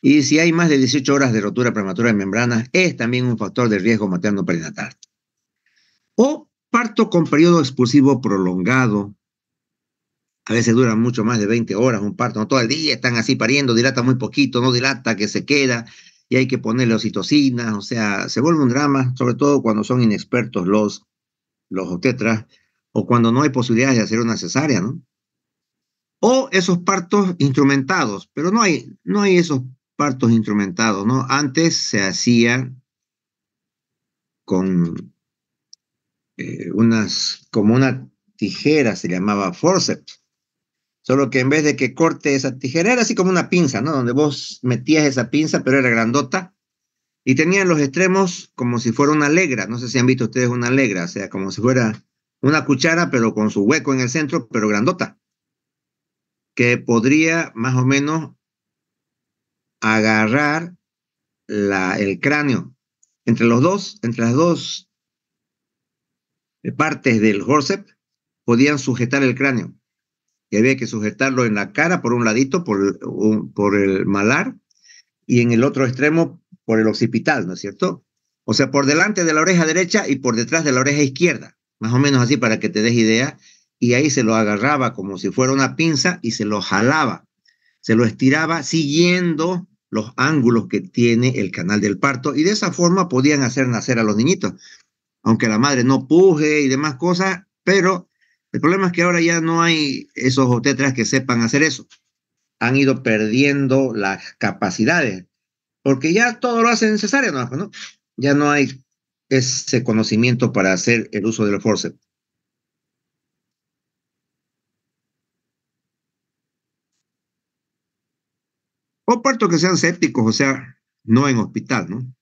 Y si hay más de 18 horas de rotura prematura de membranas, es también un factor de riesgo materno perinatal. O parto con periodo expulsivo prolongado. A veces duran mucho más de 20 horas un parto, no todo el día están así pariendo, dilata muy poquito, no dilata, que se queda. y hay que ponerle oxitocina, o sea, se vuelve un drama, sobre todo cuando son inexpertos los obstetras, o cuando no hay posibilidades de hacer una cesárea, ¿no? O esos partos instrumentados, pero no hay esos partos instrumentados, ¿no? Antes se hacía con como una tijera, se llamaba forceps, solo que en vez de que corte esa tijera, era así como una pinza, ¿no? Donde vos metías esa pinza, pero era grandota, y tenían los extremos como si fuera una legra, no sé si han visto ustedes una legra, o sea, como si fuera una cuchara, pero con su hueco en el centro, pero grandota, que podría más o menos agarrar el cráneo. Entre las dos partes del forceps podían sujetar el cráneo. Y había que sujetarlo en la cara por un ladito, por el malar, y en el otro extremo por el occipital, ¿no es cierto? O sea, por delante de la oreja derecha y por detrás de la oreja izquierda, más o menos así para que te des idea, y ahí se lo agarraba como si fuera una pinza y se lo jalaba, se lo estiraba siguiendo los ángulos que tiene el canal del parto, y de esa forma podían hacer nacer a los niñitos, aunque la madre no puje y demás cosas, pero el problema es que ahora ya no hay esos obstetras que sepan hacer eso. Han ido perdiendo las capacidades, porque ya todo lo hacen cesárea, ¿no? Ya no hay ese conocimiento para hacer el uso del forceps. O partos que sean sépticos, o sea, no en hospital, ¿no?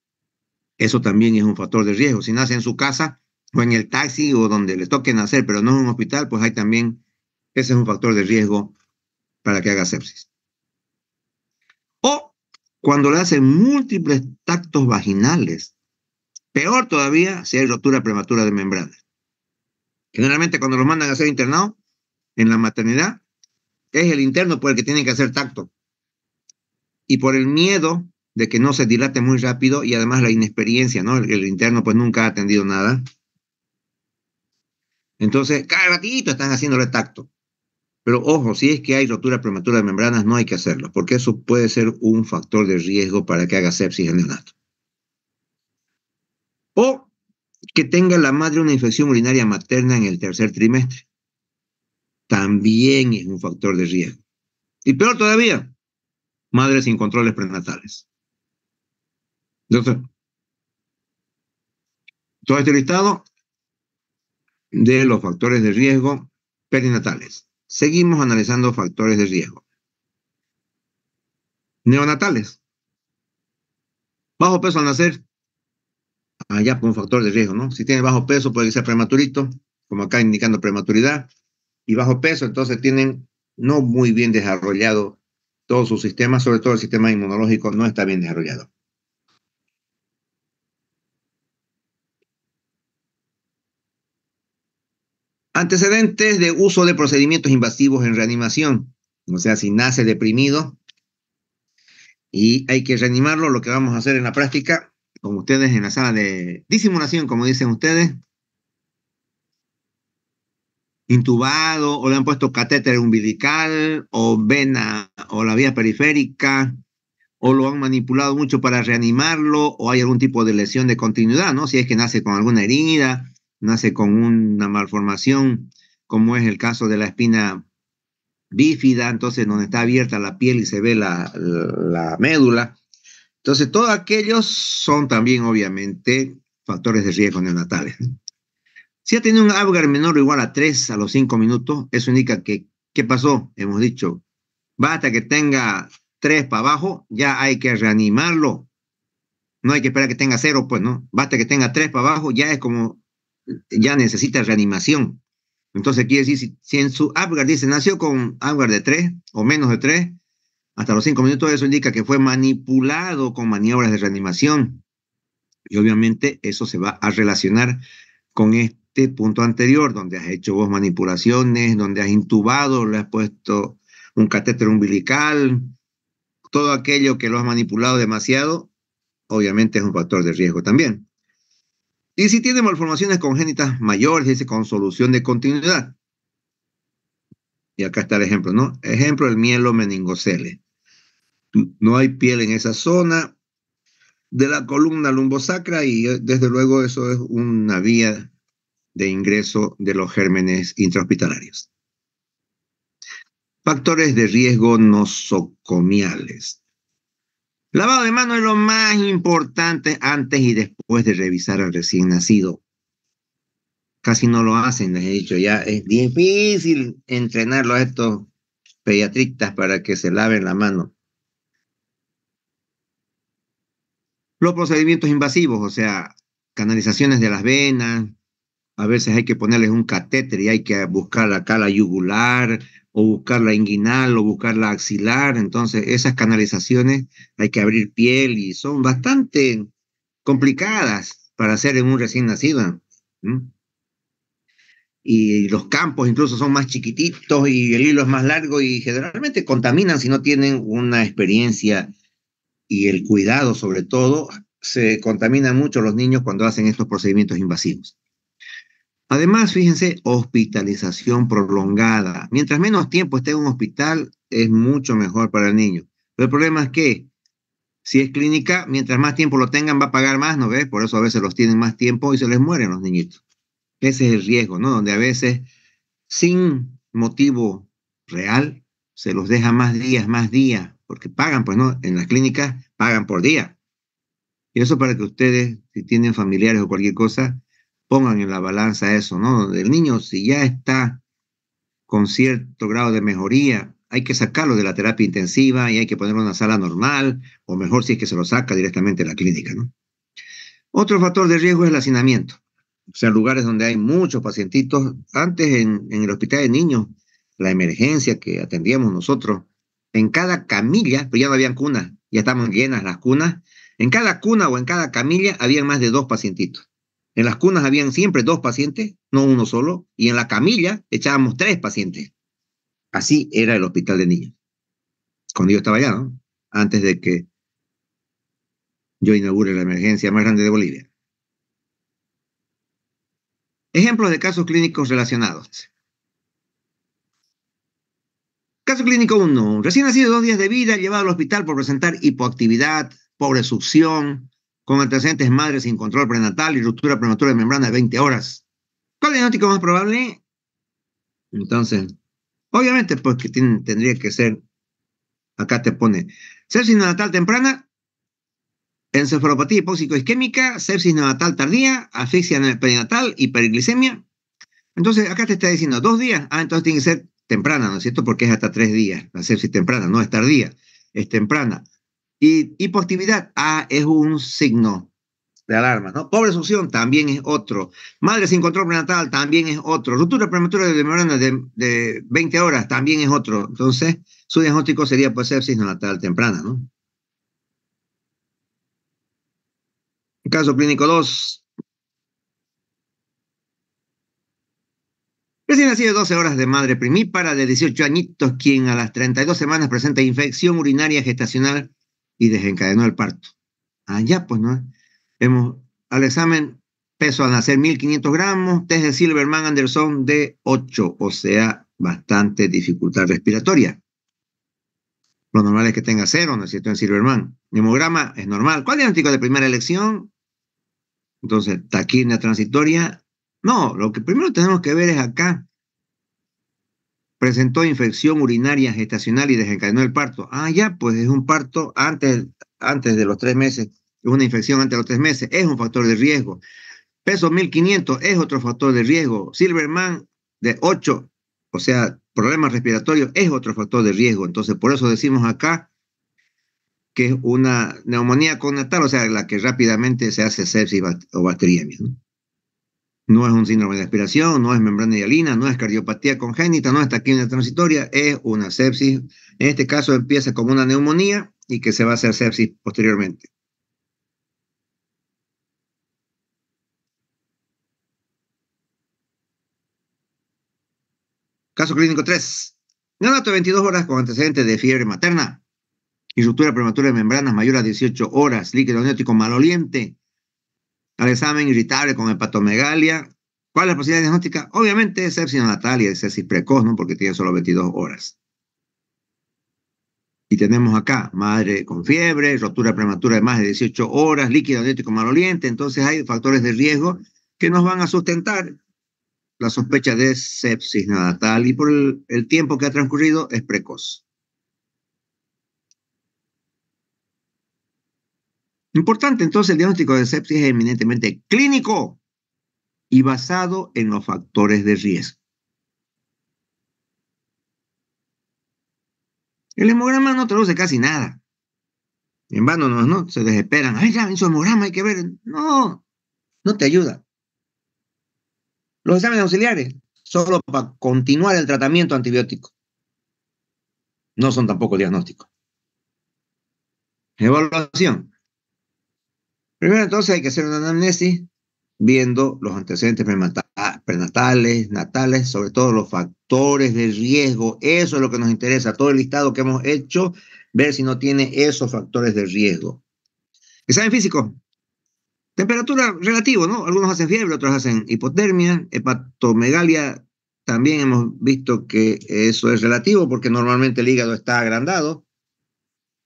Eso también es un factor de riesgo. Si nace en su casa o en el taxi o donde le toque nacer, pero no en un hospital, pues hay también, ese es un factor de riesgo para que haga sepsis. O cuando le hacen múltiples tactos vaginales. Peor todavía si hay rotura prematura de membranas. Generalmente cuando los mandan a ser internado en la maternidad, es el interno por el que tiene que hacer tacto. Y por el miedo de que no se dilate muy rápido y además la inexperiencia, ¿no? El interno pues nunca ha atendido nada. Entonces, cada ratito están haciéndole tacto. Pero ojo, si es que hay rotura prematura de membranas, no hay que hacerlo, porque eso puede ser un factor de riesgo para que haga sepsis en el neonato. O que tenga la madre una infección urinaria materna en el tercer trimestre. También es un factor de riesgo. Y peor todavía, madres sin controles prenatales. Entonces, todo este listado de los factores de riesgo perinatales. Seguimos analizando factores de riesgo. Neonatales. Bajo peso al nacer. Allá por un factor de riesgo, ¿no? Si tiene bajo peso puede ser prematurito, como acá indicando prematuridad. Y bajo peso, entonces tienen no muy bien desarrollado todo su sistema, sobre todo el sistema inmunológico no está bien desarrollado. Antecedentes de uso de procedimientos invasivos en reanimación. O sea, si nace deprimido y hay que reanimarlo, lo que vamos a hacer en la práctica, con ustedes en la sala de disimulación, como dicen ustedes, intubado, o le han puesto catéter umbilical, o vena, o la vía periférica, o lo han manipulado mucho para reanimarlo, o hay algún tipo de lesión de continuidad, ¿no? Si es que nace con alguna herida, nace con una malformación, como es el caso de la espina bífida, entonces donde está abierta la piel y se ve la médula. Entonces, todos aquellos son también, obviamente, factores de riesgo neonatales. Si ha tenido un Apgar menor o igual a 3 a los 5 minutos, eso indica que, ¿qué pasó? Hemos dicho, basta que tenga 3 para abajo, ya hay que reanimarlo. No hay que esperar que tenga 0, pues, ¿no? Basta que tenga 3 para abajo, ya es como, ya necesita reanimación. Entonces, quiere decir, si en su Apgar dice, nació con Apgar de 3 o menos de 3, hasta los 5 minutos, eso indica que fue manipulado con maniobras de reanimación. Y obviamente eso se va a relacionar con este punto anterior, donde has hecho vos manipulaciones, donde has intubado, le has puesto un catéter umbilical, todo aquello que lo has manipulado demasiado, obviamente es un factor de riesgo también. Y si tiene malformaciones congénitas mayores, dice con solución de continuidad. Y acá está el ejemplo, ¿no? Ejemplo, el mielomeningocele. No hay piel en esa zona, de la columna lumbosacra y desde luego eso es una vía de ingreso de los gérmenes intrahospitalarios. Factores de riesgo nosocomiales. Lavado de manos es lo más importante antes y después de revisar al recién nacido. Casi no lo hacen, les he dicho ya. Es difícil entrenarlo a estos pediatristas para que se laven la mano. Los procedimientos invasivos, o sea, canalizaciones de las venas, a veces hay que ponerles un catéter y hay que buscar acá la yugular o buscar la inguinal o buscar la axilar. Entonces, esas canalizaciones hay que abrir piel y son bastante complicadas para hacer en un recién nacido. ¿Mm? Y los campos incluso son más chiquititos y el hilo es más largo y generalmente contaminan si no tienen una experiencia y el cuidado sobre todo. Se contaminan mucho los niños cuando hacen estos procedimientos invasivos. Además, fíjense, hospitalización prolongada. Mientras menos tiempo esté en un hospital, es mucho mejor para el niño. Pero el problema es que si es clínica, mientras más tiempo lo tengan, va a pagar más, ¿no ves? Por eso a veces los tienen más tiempo y se les mueren los niñitos. Ese es el riesgo, ¿no? Donde a veces, sin motivo real, se los deja más días, porque pagan, pues, ¿no? En las clínicas pagan por día. Y eso para que ustedes, si tienen familiares o cualquier cosa, pongan en la balanza eso, ¿no? El niño, si ya está con cierto grado de mejoría, hay que sacarlo de la terapia intensiva y hay que ponerlo en una sala normal, o mejor si es que se lo saca directamente de la clínica, ¿no? Otro factor de riesgo es el hacinamiento. O sea, lugares donde hay muchos pacientitos. Antes en el hospital de niños, la emergencia que atendíamos nosotros, en cada camilla, pues ya no habían cunas, ya estaban llenas las cunas, en cada cuna o en cada camilla habían más de 2 pacientitos. En las cunas habían siempre 2 pacientes, no uno solo, y en la camilla echábamos 3 pacientes. Así era el hospital de niños. Cuando yo estaba allá, ¿no? Antes de que yo inaugure la emergencia más grande de Bolivia. Ejemplos de casos clínicos relacionados. Caso clínico 1. Recién nacido, 2 días de vida, llevado al hospital por presentar hipoactividad, pobre succión, con antecedentes madre sin control prenatal y ruptura prematura de membrana de 20 horas. ¿Cuál es el diagnóstico más probable? Entonces, obviamente, pues que tendría que ser, acá te pone, sepsis neonatal temprana, encefalopatía hipóxico-isquémica, sepsis neonatal tardía, asfixia perinatal, hiperglicemia. Entonces, acá te está diciendo 2 días. Entonces tiene que ser temprana, ¿no es cierto? Porque es hasta 3 días. La sepsis temprana, no es tardía, es temprana. Y hipoactividad, es un signo de alarma, ¿no? Pobre succión también es otro. Madre sin control prenatal también es otro. Ruptura prematura de membrana de 20 horas también es otro. Entonces, su diagnóstico sería pues sepsis neonatal temprana, ¿no? Caso clínico 2. Recién nacido 12 horas de madre primípara de 18 añitos, quien a las 32 semanas presenta infección urinaria gestacional y desencadenó el parto. Ya, pues, ¿no? Al examen, peso al nacer 1500 gramos, test de Silverman-Anderson de 8, o sea, bastante dificultad respiratoria. Lo normal es que tenga 0, ¿no es cierto? En Silverman. Hemograma es normal. ¿Cuál diagnóstico de primera elección? Entonces, taquirnia transitoria. No, lo que primero tenemos que ver es acá. Presentó infección urinaria gestacional y desencadenó el parto. Ya, pues es un parto antes de los 3 meses. Es una infección antes de los 3 meses. Es un factor de riesgo. Peso 1500 es otro factor de riesgo. Silverman de 8, o sea, problemas respiratorios, es otro factor de riesgo. Entonces, por eso decimos acá que es una neumonía connatal, o sea, la que rápidamente se hace sepsis o bacteriemia, ¿no? No es un síndrome de aspiración, no es membrana hialina, no es cardiopatía congénita, no es taquimia transitoria, es una sepsis. En este caso empieza como una neumonía y que se va a hacer sepsis posteriormente. Caso clínico 3. Neonato de 22 horas con antecedentes de fiebre materna y ruptura prematura de membranas mayor a 18 horas, líquido amniótico maloliente, al examen irritable con hepatomegalia. ¿Cuál es la posibilidad diagnóstica? Obviamente sepsis neonatal y sepsis precoz, ¿no? Porque tiene solo 22 horas. Y tenemos acá madre con fiebre, rotura prematura de más de 18 horas, líquido amniótico maloliente. Entonces hay factores de riesgo que nos van a sustentar la sospecha de sepsis neonatal y por el tiempo que ha transcurrido es precoz. Importante, entonces, el diagnóstico de sepsis es eminentemente clínico y basado en los factores de riesgo. El hemograma no traduce casi nada. En vano no se desesperan. Ay, ya, en su hemograma hay que ver. No, no te ayuda. Los exámenes auxiliares, solo para continuar el tratamiento antibiótico. No son tampoco diagnósticos. Evaluación. Primero, entonces, hay que hacer una anamnesis viendo los antecedentes prenatales, natales, sobre todo los factores de riesgo. Eso es lo que nos interesa. Todo el listado que hemos hecho, ver si no tiene esos factores de riesgo. Examen físico. Temperatura relativo, ¿no? Algunos hacen fiebre, otros hacen hipotermia, hepatomegalia. También hemos visto que eso es relativo porque normalmente el hígado está agrandado.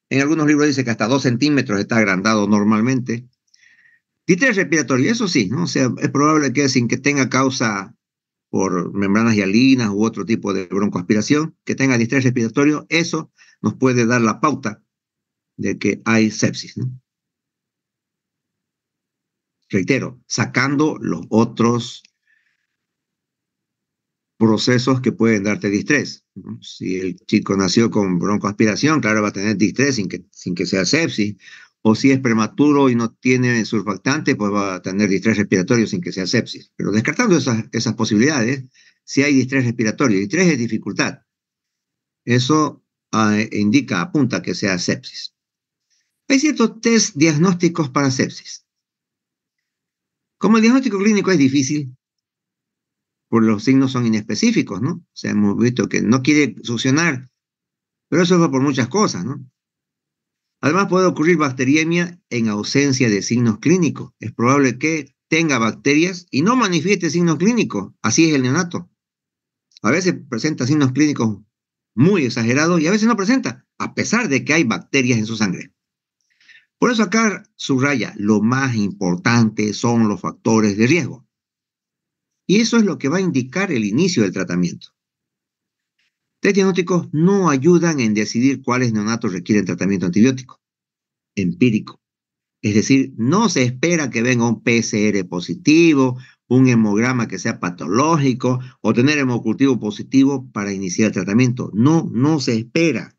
En algunos libros dice que hasta 2 centímetros está agrandado normalmente. Distrés respiratorio, eso sí, ¿no? O sea, es probable que sin que tenga causa por membranas hialinas u otro tipo de broncoaspiración, que tenga distrés respiratorio, eso nos puede dar la pauta de que hay sepsis, ¿no? Reitero, sacando los otros procesos que pueden darte distrés, ¿no? Si el chico nació con broncoaspiración, claro, va a tener distrés sin que sea sepsis. O si es prematuro y no tiene surfactante, pues va a tener distrés respiratorio sin que sea sepsis. Pero descartando esas posibilidades, si hay distrés respiratorio, distrés es dificultad. Eso indica, apunta que sea sepsis. Hay ciertos test diagnósticos para sepsis. Como el diagnóstico clínico es difícil, por los signos son inespecíficos, ¿no? O sea, hemos visto que no quiere succionar, pero eso va por muchas cosas, ¿no? Además, puede ocurrir bacteriemia en ausencia de signos clínicos. Es probable que tenga bacterias y no manifieste signos clínicos. Así es el neonato. A veces presenta signos clínicos muy exagerados y a veces no presenta, a pesar de que hay bacterias en su sangre. Por eso acá subraya, lo más importante son los factores de riesgo. Y eso es lo que va a indicar el inicio del tratamiento. Test diagnósticos no ayudan en decidir cuáles neonatos requieren tratamiento antibiótico. Empírico. Es decir, no se espera que venga un PCR positivo, un hemograma que sea patológico o tener hemocultivo positivo para iniciar el tratamiento. No, no se espera.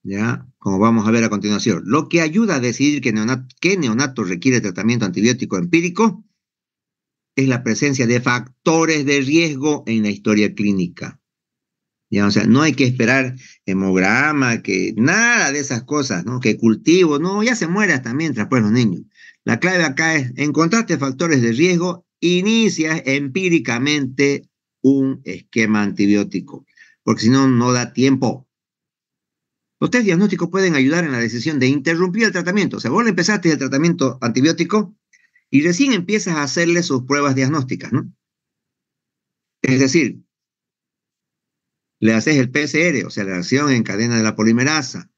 ¿Ya? Como vamos a ver a continuación. Lo que ayuda a decidir qué neonato requiere tratamiento antibiótico empírico es la presencia de factores de riesgo en la historia clínica. ¿Ya? O sea, no hay que esperar hemograma, que nada de esas cosas, ¿no? Que cultivo, no, ya se muere hasta mientras, pues, los niños. La clave acá es, encontraste factores de riesgo, inicias empíricamente un esquema antibiótico, porque si no, no da tiempo. Los test diagnósticos pueden ayudar en la decisión de interrumpir el tratamiento. O sea, vos le empezaste el tratamiento antibiótico y recién empiezas a hacerle sus pruebas diagnósticas, ¿no? Es decir, le haces el PCR, o sea, la reacción en cadena de la polimerasa,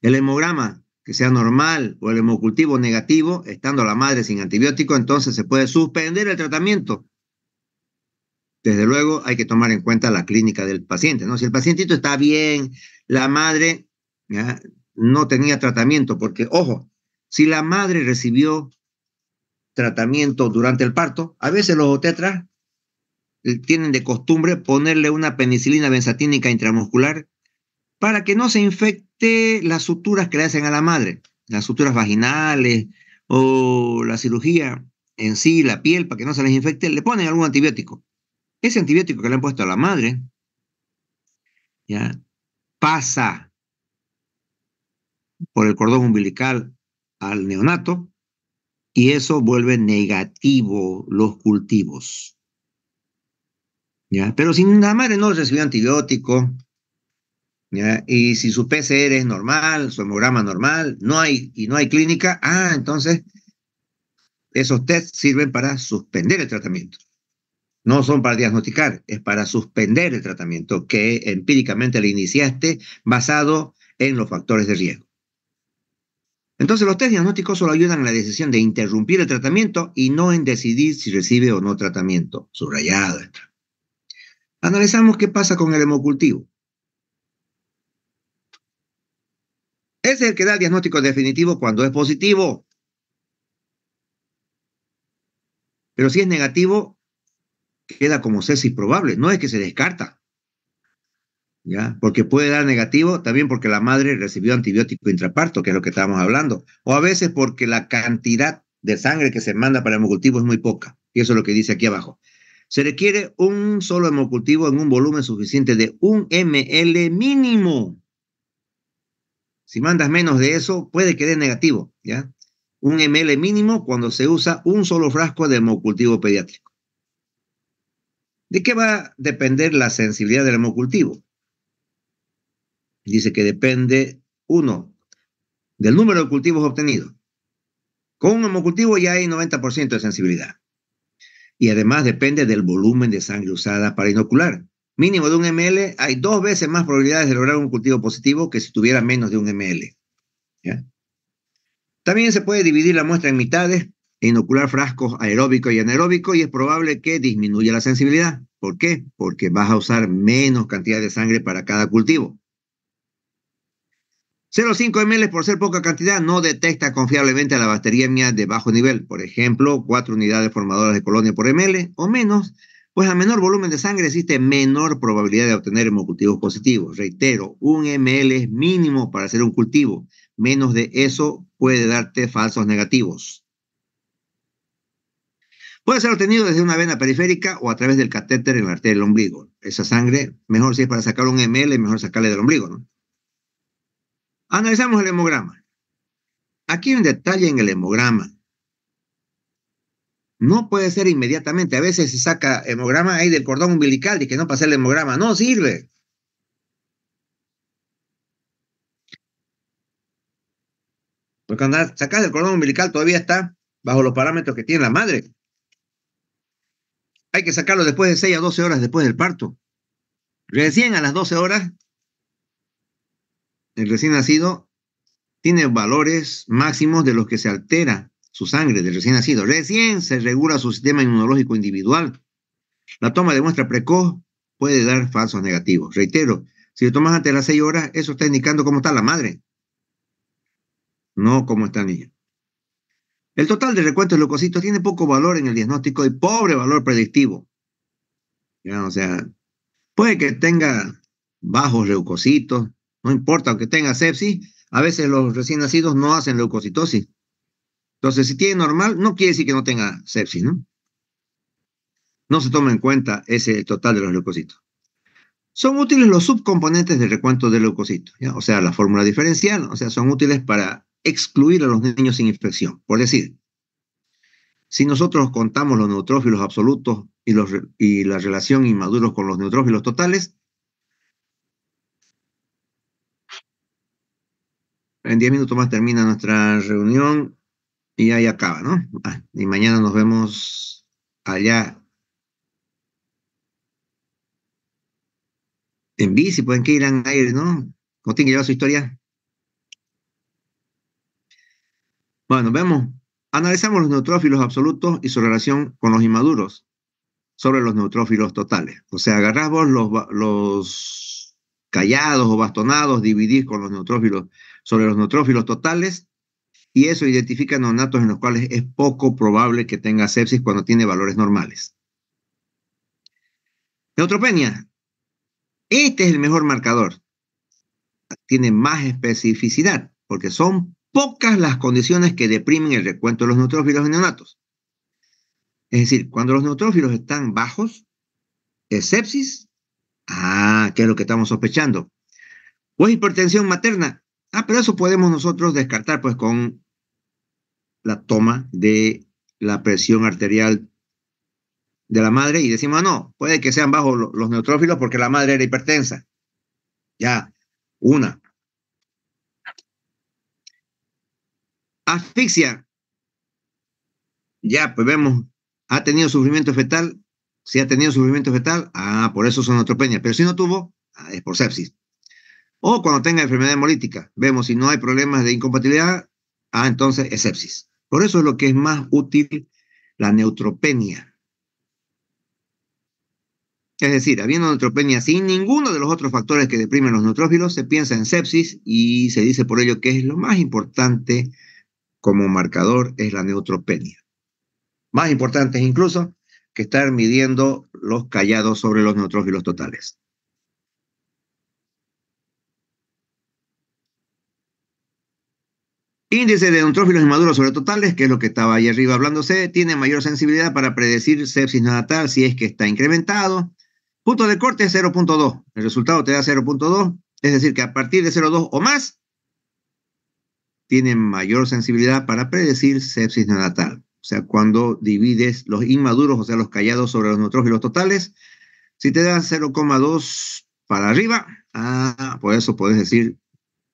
el hemograma, que sea normal, o el hemocultivo negativo, estando la madre sin antibiótico, entonces se puede suspender el tratamiento. Desde luego hay que tomar en cuenta la clínica del paciente, ¿no? Si el pacientito está bien, la madre ¿ya? No tenía tratamiento, porque, ojo, si la madre recibió tratamiento durante el parto, a veces los obstetras tienen de costumbre ponerle una penicilina benzatínica intramuscular para que no se infecte las suturas que le hacen a la madre, las suturas vaginales o la cirugía en sí, la piel, para que no se les infecte, le ponen algún antibiótico. Ese antibiótico que le han puesto a la madre, ¿ya? Pasa por el cordón umbilical al neonato y eso vuelve negativo los cultivos, ¿ya? Pero si la madre no recibió antibiótico, ¿ya? Y si su PCR es normal, su hemograma normal, no hay clínica, entonces esos tests sirven para suspender el tratamiento. No son para diagnosticar, es para suspender el tratamiento que empíricamente le iniciaste basado en los factores de riesgo. Entonces, los test diagnósticos solo ayudan en la decisión de interrumpir el tratamiento y no en decidir si recibe o no tratamiento. Subrayado. Analizamos qué pasa con el hemocultivo. Ese es el que da el diagnóstico definitivo cuando es positivo. Pero si es negativo, queda como sepsis probable. No es que se descarta, ¿ya? Porque puede dar negativo también porque la madre recibió antibiótico intraparto, que es lo que estábamos hablando. O a veces porque la cantidad de sangre que se manda para el hemocultivo es muy poca. Y eso es lo que dice aquí abajo. Se requiere un solo hemocultivo en un volumen suficiente de 1 ml mínimo. Si mandas menos de eso, puede que dé negativo, ¿ya? 1 ml mínimo cuando se usa un solo frasco de hemocultivo pediátrico. ¿De qué va a depender la sensibilidad del hemocultivo? Dice que depende, uno, del número de cultivos obtenidos. Con un hemocultivo ya hay 90% de sensibilidad. Y además depende del volumen de sangre usada para inocular. Mínimo de 1 ml, hay 2 veces más probabilidades de lograr un cultivo positivo que si tuviera menos de 1 ml. ¿Ya? También se puede dividir la muestra en mitades e inocular frascos aeróbico y anaeróbico y es probable que disminuya la sensibilidad. ¿Por qué? Porque vas a usar menos cantidad de sangre para cada cultivo. 0,5 ml por ser poca cantidad no detecta confiablemente la bacteriemia de bajo nivel. Por ejemplo, 4 unidades formadoras de colonia por ml o menos, pues a menor volumen de sangre existe menor probabilidad de obtener hemocultivos positivos. Reitero, 1 ml es mínimo para hacer un cultivo. Menos de eso puede darte falsos negativos. Puede ser obtenido desde una vena periférica o a través del catéter en la arteria del ombligo. Esa sangre, mejor si es para sacar 1 ml, mejor sacarle del ombligo, ¿no? Analizamos el hemograma. Aquí hay un detalle en el hemograma. No puede ser inmediatamente. A veces se saca hemograma ahí del cordón umbilical y que no pasa el hemograma. No sirve. Porque cuando sacas del cordón umbilical todavía está bajo los parámetros que tiene la madre. Hay que sacarlo después de 6 a 12 horas después del parto. Recién a las 12 horas, el recién nacido tiene valores máximos de los que se altera su sangre del recién nacido. Recién se regula su sistema inmunológico individual. La toma de muestra precoz puede dar falsos negativos. Reitero, si lo tomas antes de las 6 horas, eso está indicando cómo está la madre, no cómo está el niño. El total de recuentos de leucocitos tiene poco valor en el diagnóstico y pobre valor predictivo. ¿Ya? O sea, puede que tenga bajos leucocitos, no importa, aunque tenga sepsis, a veces los recién nacidos no hacen leucocitosis. Entonces, si tiene normal, no quiere decir que no tenga sepsis, ¿no? No se toma en cuenta ese total de los leucocitos. Son útiles los subcomponentes del recuento de leucocitos, ¿ya? O sea, la fórmula diferencial, o sea, son útiles para excluir a los niños sin infección. Por decir, si nosotros contamos los neutrófilos absolutos y la relación inmaduros con los neutrófilos totales, en 10 minutos más termina nuestra reunión y ahí acaba, ¿no? Y mañana nos vemos allá en bici, pueden que irán a ir, ¿no? ¿No tienen que llevar su historia? Bueno, vemos. Analizamos los neutrófilos absolutos y su relación con los inmaduros sobre los neutrófilos totales. O sea, agarrás vos los callados o bastonados, dividís con los neutrófilos sobre los neutrófilos totales y eso identifica neonatos en los cuales es poco probable que tenga sepsis cuando tiene valores normales. Neutropenia. Este es el mejor marcador. Tiene más especificidad porque son pocas las condiciones que deprimen el recuento de los neutrófilos en neonatos. Es decir, cuando los neutrófilos están bajos, es sepsis. ¿Qué es lo que estamos sospechando? O es hipertensión materna. Pero eso podemos nosotros descartar pues con la toma de la presión arterial de la madre y decimos, no, puede que sean bajos los neutrófilos porque la madre era hipertensa. Ya, una. Asfixia. Ya, pues vemos, ha tenido sufrimiento fetal, Si ha tenido sufrimiento fetal, por eso es neutropenia. Pero si no tuvo, es por sepsis. O cuando tenga enfermedad hemolítica, vemos si no hay problemas de incompatibilidad, entonces es sepsis. Por eso es lo que es más útil la neutropenia. Es decir, habiendo neutropenia sin ninguno de los otros factores que deprimen los neutrófilos, se piensa en sepsis y se dice por ello que es lo más importante como marcador es la neutropenia. Más importante incluso que estar midiendo los callados sobre los neutrófilos totales. Índice de neutrófilos inmaduros sobre totales, que es lo que estaba ahí arriba hablándose, tiene mayor sensibilidad para predecir sepsis neonatal si es que está incrementado. Punto de corte es 0.2. El resultado te da 0.2, es decir, que a partir de 0.2 o más, tiene mayor sensibilidad para predecir sepsis neonatal. O sea, cuando divides los inmaduros, o sea, los callados sobre los neutrófilos totales, si te da 0.2 para arriba, por eso puedes decir,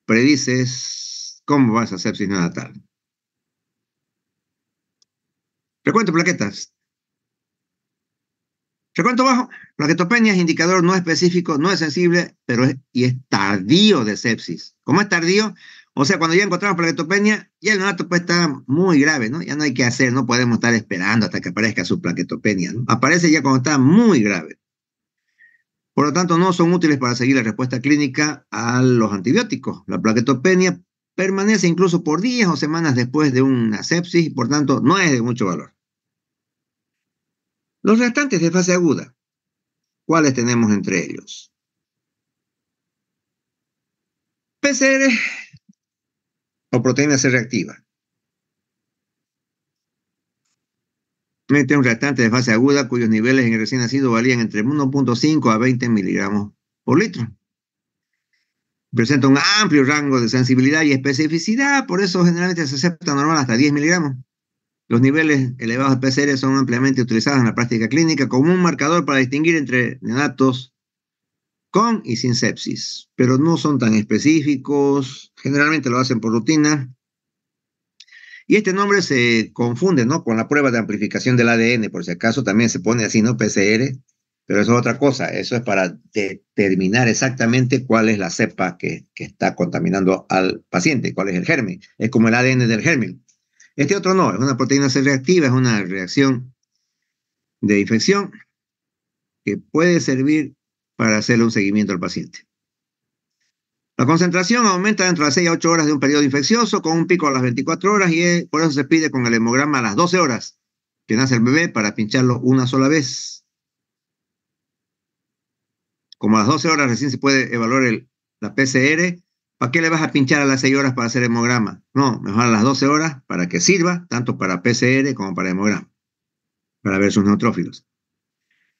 predices cómo vas a sepsis neonatal. Recuento plaquetas. Recuento bajo. Plaquetopenia es indicador no específico, no es sensible, pero es tardío de sepsis. ¿Cómo es tardío? O sea, cuando ya encontramos plaquetopenia, ya el neonato pues está muy grave, ¿no? Ya no hay que hacer, no podemos estar esperando hasta que aparezca su plaquetopenia, ¿no? Aparece ya cuando está muy grave. Por lo tanto, no son útiles para seguir la respuesta clínica a los antibióticos. La plaquetopenia permanece incluso por días o semanas después de una sepsis y por tanto no es de mucho valor. Los restantes de fase aguda, ¿cuáles tenemos entre ellos? PCR o proteína C reactiva. Mete un reactante de fase aguda cuyos niveles en el recién nacido varían entre 1.5 a 20 miligramos por litro. Presenta un amplio rango de sensibilidad y especificidad, por eso generalmente se acepta normal hasta 10 miligramos. Los niveles elevados de PCR son ampliamente utilizados en la práctica clínica como un marcador para distinguir entre neonatos con y sin sepsis, pero no son tan específicos, generalmente lo hacen por rutina. Y este nombre se confunde, ¿no?, con la prueba de amplificación del ADN, por si acaso también se pone así, ¿no?, PCR, pero eso es otra cosa, eso es para determinar exactamente cuál es la cepa que está contaminando al paciente, cuál es el germen, es como el ADN del germen. Este otro no, es una proteína C reactiva, es una reacción de infección que puede servir para hacerle un seguimiento al paciente. La concentración aumenta dentro de 6 a 8 horas de un periodo infeccioso con un pico a las 24 horas y por eso se pide con el hemograma a las 12 horas que nace el bebé para pincharlo una sola vez. Como a las 12 horas recién se puede evaluar la PCR, ¿para qué le vas a pinchar a las 6 horas para hacer hemograma? No, mejor a las 12 horas para que sirva tanto para PCR como para hemograma, para ver sus neutrófilos.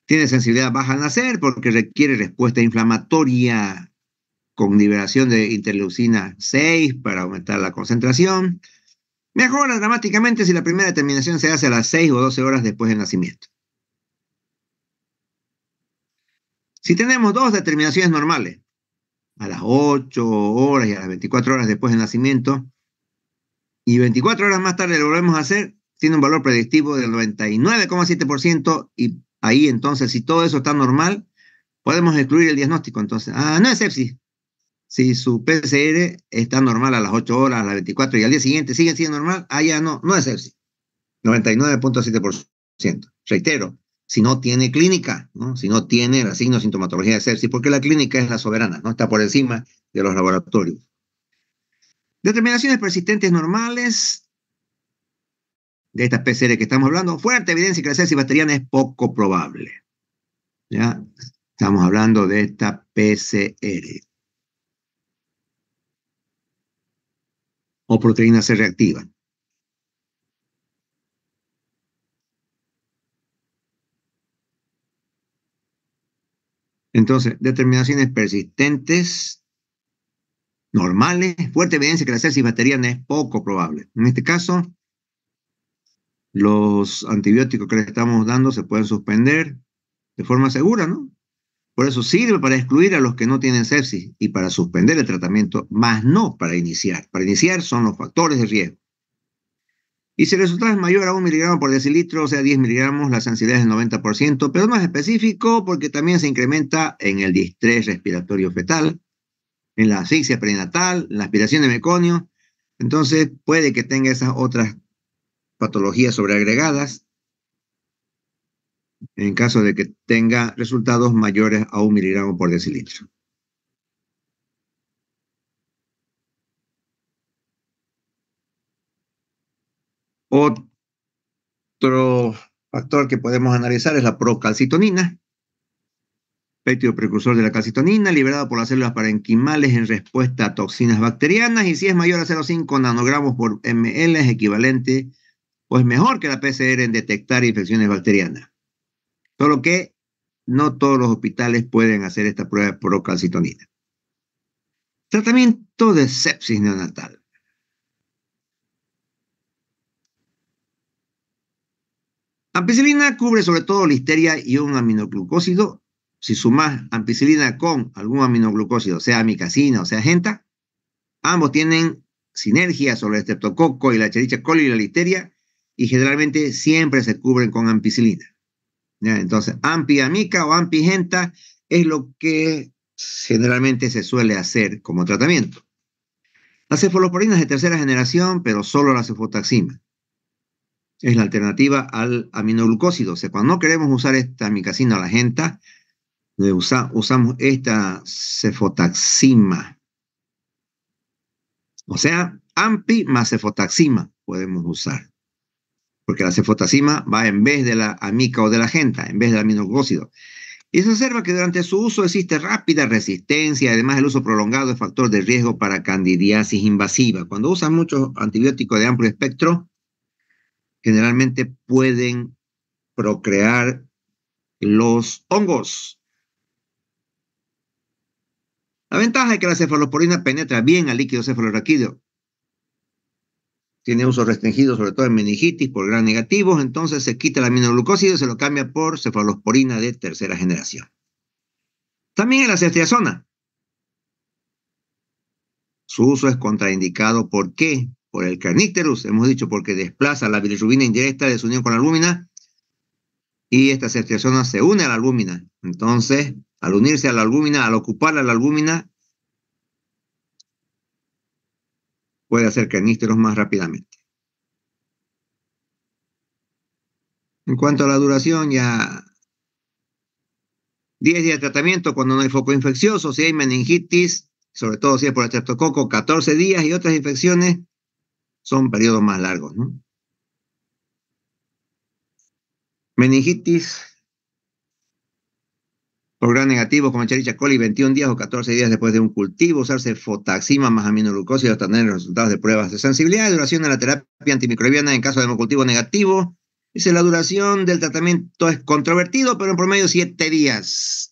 Tiene sensibilidad baja al nacer porque requiere respuesta inflamatoria con liberación de interleucina 6 para aumentar la concentración. Mejora dramáticamente si la primera determinación se hace a las 6 o 12 horas después del nacimiento. Si tenemos dos determinaciones normales, a las 8 horas y a las 24 horas después del nacimiento, y 24 horas más tarde lo volvemos a hacer, tiene un valor predictivo del 99,7%, y ahí entonces, si todo eso está normal, podemos excluir el diagnóstico. Entonces, no es sepsis. Si su PCR está normal a las 8 horas, a las 24 y al día siguiente sigue siendo normal, ya no es sepsis. 99,7%. Reitero, si no tiene clínica, ¿no?, si no tiene la signo sintomatología de sepsis, porque la clínica es la soberana, ¿no?, está por encima de los laboratorios. Determinaciones persistentes normales de esta PCR que estamos hablando, fuerte evidencia que la sepsis bacteriana es poco probable. ¿Ya? Estamos hablando de esta PCR. O proteína C reactiva. Entonces, determinaciones persistentes, normales, fuerte evidencia que la sepsis bacteriana es poco probable. En este caso, los antibióticos que le estamos dando se pueden suspender de forma segura, ¿no? Por eso sirve para excluir a los que no tienen sepsis y para suspender el tratamiento, más no para iniciar. Para iniciar son los factores de riesgo. Y si el resultado es mayor a 1 miligramo por decilitro, o sea, 10 miligramos, la sensibilidad es del 90%, pero no es específico porque también se incrementa en el distrés respiratorio fetal, en la asfixia perinatal, en la aspiración de meconio. Entonces, puede que tenga esas otras patologías sobreagregadas en caso de que tenga resultados mayores a 1 miligramo por decilitro. Otro factor que podemos analizar es la procalcitonina, péptido precursor de la calcitonina, liberado por las células parenquimales en respuesta a toxinas bacterianas, y si es mayor a 0,5 nanogramos por ml es equivalente o es mejor que la PCR en detectar infecciones bacterianas. Solo que no todos los hospitales pueden hacer esta prueba de procalcitonina. Tratamiento de sepsis neonatal. Ampicilina cubre sobre todo listeria y un aminoglucósido. Si sumas ampicilina con algún aminoglucósido, sea amicacina o sea genta, ambos tienen sinergia sobre el estreptococo y la Escherichia coli y la listeria, y generalmente siempre se cubren con ampicilina. ¿Ya? Entonces, ampi-amica o ampi-genta es lo que generalmente se suele hacer como tratamiento. La cefalosporina es de tercera generación, pero solo la cefotaxima es la alternativa al aminoglucósido. O sea, cuando no queremos usar esta amicacina o la genta, usamos esta cefotaxima. O sea, ampi más cefotaxima podemos usar. Porque la cefotaxima va en vez de la amica o de la genta, en vez del aminoglucósido. Y se observa que durante su uso existe rápida resistencia, además el uso prolongado es factor de riesgo para candidiasis invasiva. Cuando usan muchos antibióticos de amplio espectro, generalmente pueden procrear los hongos. La ventaja es que la cefalosporina penetra bien al líquido cefalorraquídeo. Tiene uso restringido sobre todo en meningitis por gran negativos, entonces se quita el aminoglucósido y se lo cambia por cefalosporina de tercera generación. También en la ceftriaxona. Su uso es contraindicado. ¿Por qué? Por el carnícterus, hemos dicho, porque desplaza la bilirrubina indirecta de su unión con la albúmina y esta ceftriaxona se une a la albúmina. Entonces, al unirse a la albúmina, al ocupar a la albúmina, puede hacer carnícteros más rápidamente. En cuanto a la duración, ya 10 días de tratamiento cuando no hay foco infeccioso, si hay meningitis, sobre todo si es por el estreptococo, 14 días, y otras infecciones son periodos más largos, ¿no? Meningitis por gran negativo como Escherichia coli, 21 días o 14 días después de un cultivo, usar cefotaxima más aminoglucósido hasta tener los resultados de pruebas de sensibilidad y duración de la terapia antimicrobiana en caso de hemocultivo negativo. Dice, la duración del tratamiento es controvertido, pero en promedio 7 días.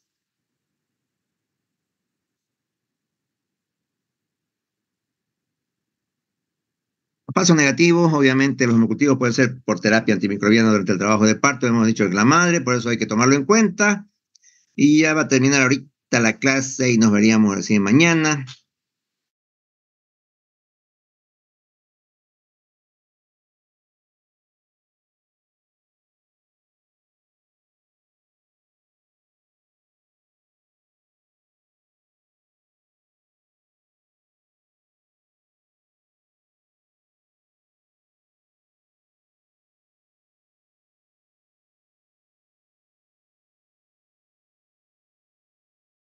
Falsos negativos, obviamente los hemocultivos pueden ser por terapia antimicrobiana durante el trabajo de parto, hemos dicho que la madre, por eso hay que tomarlo en cuenta. Y ya va a terminar ahorita la clase y nos veríamos así mañana.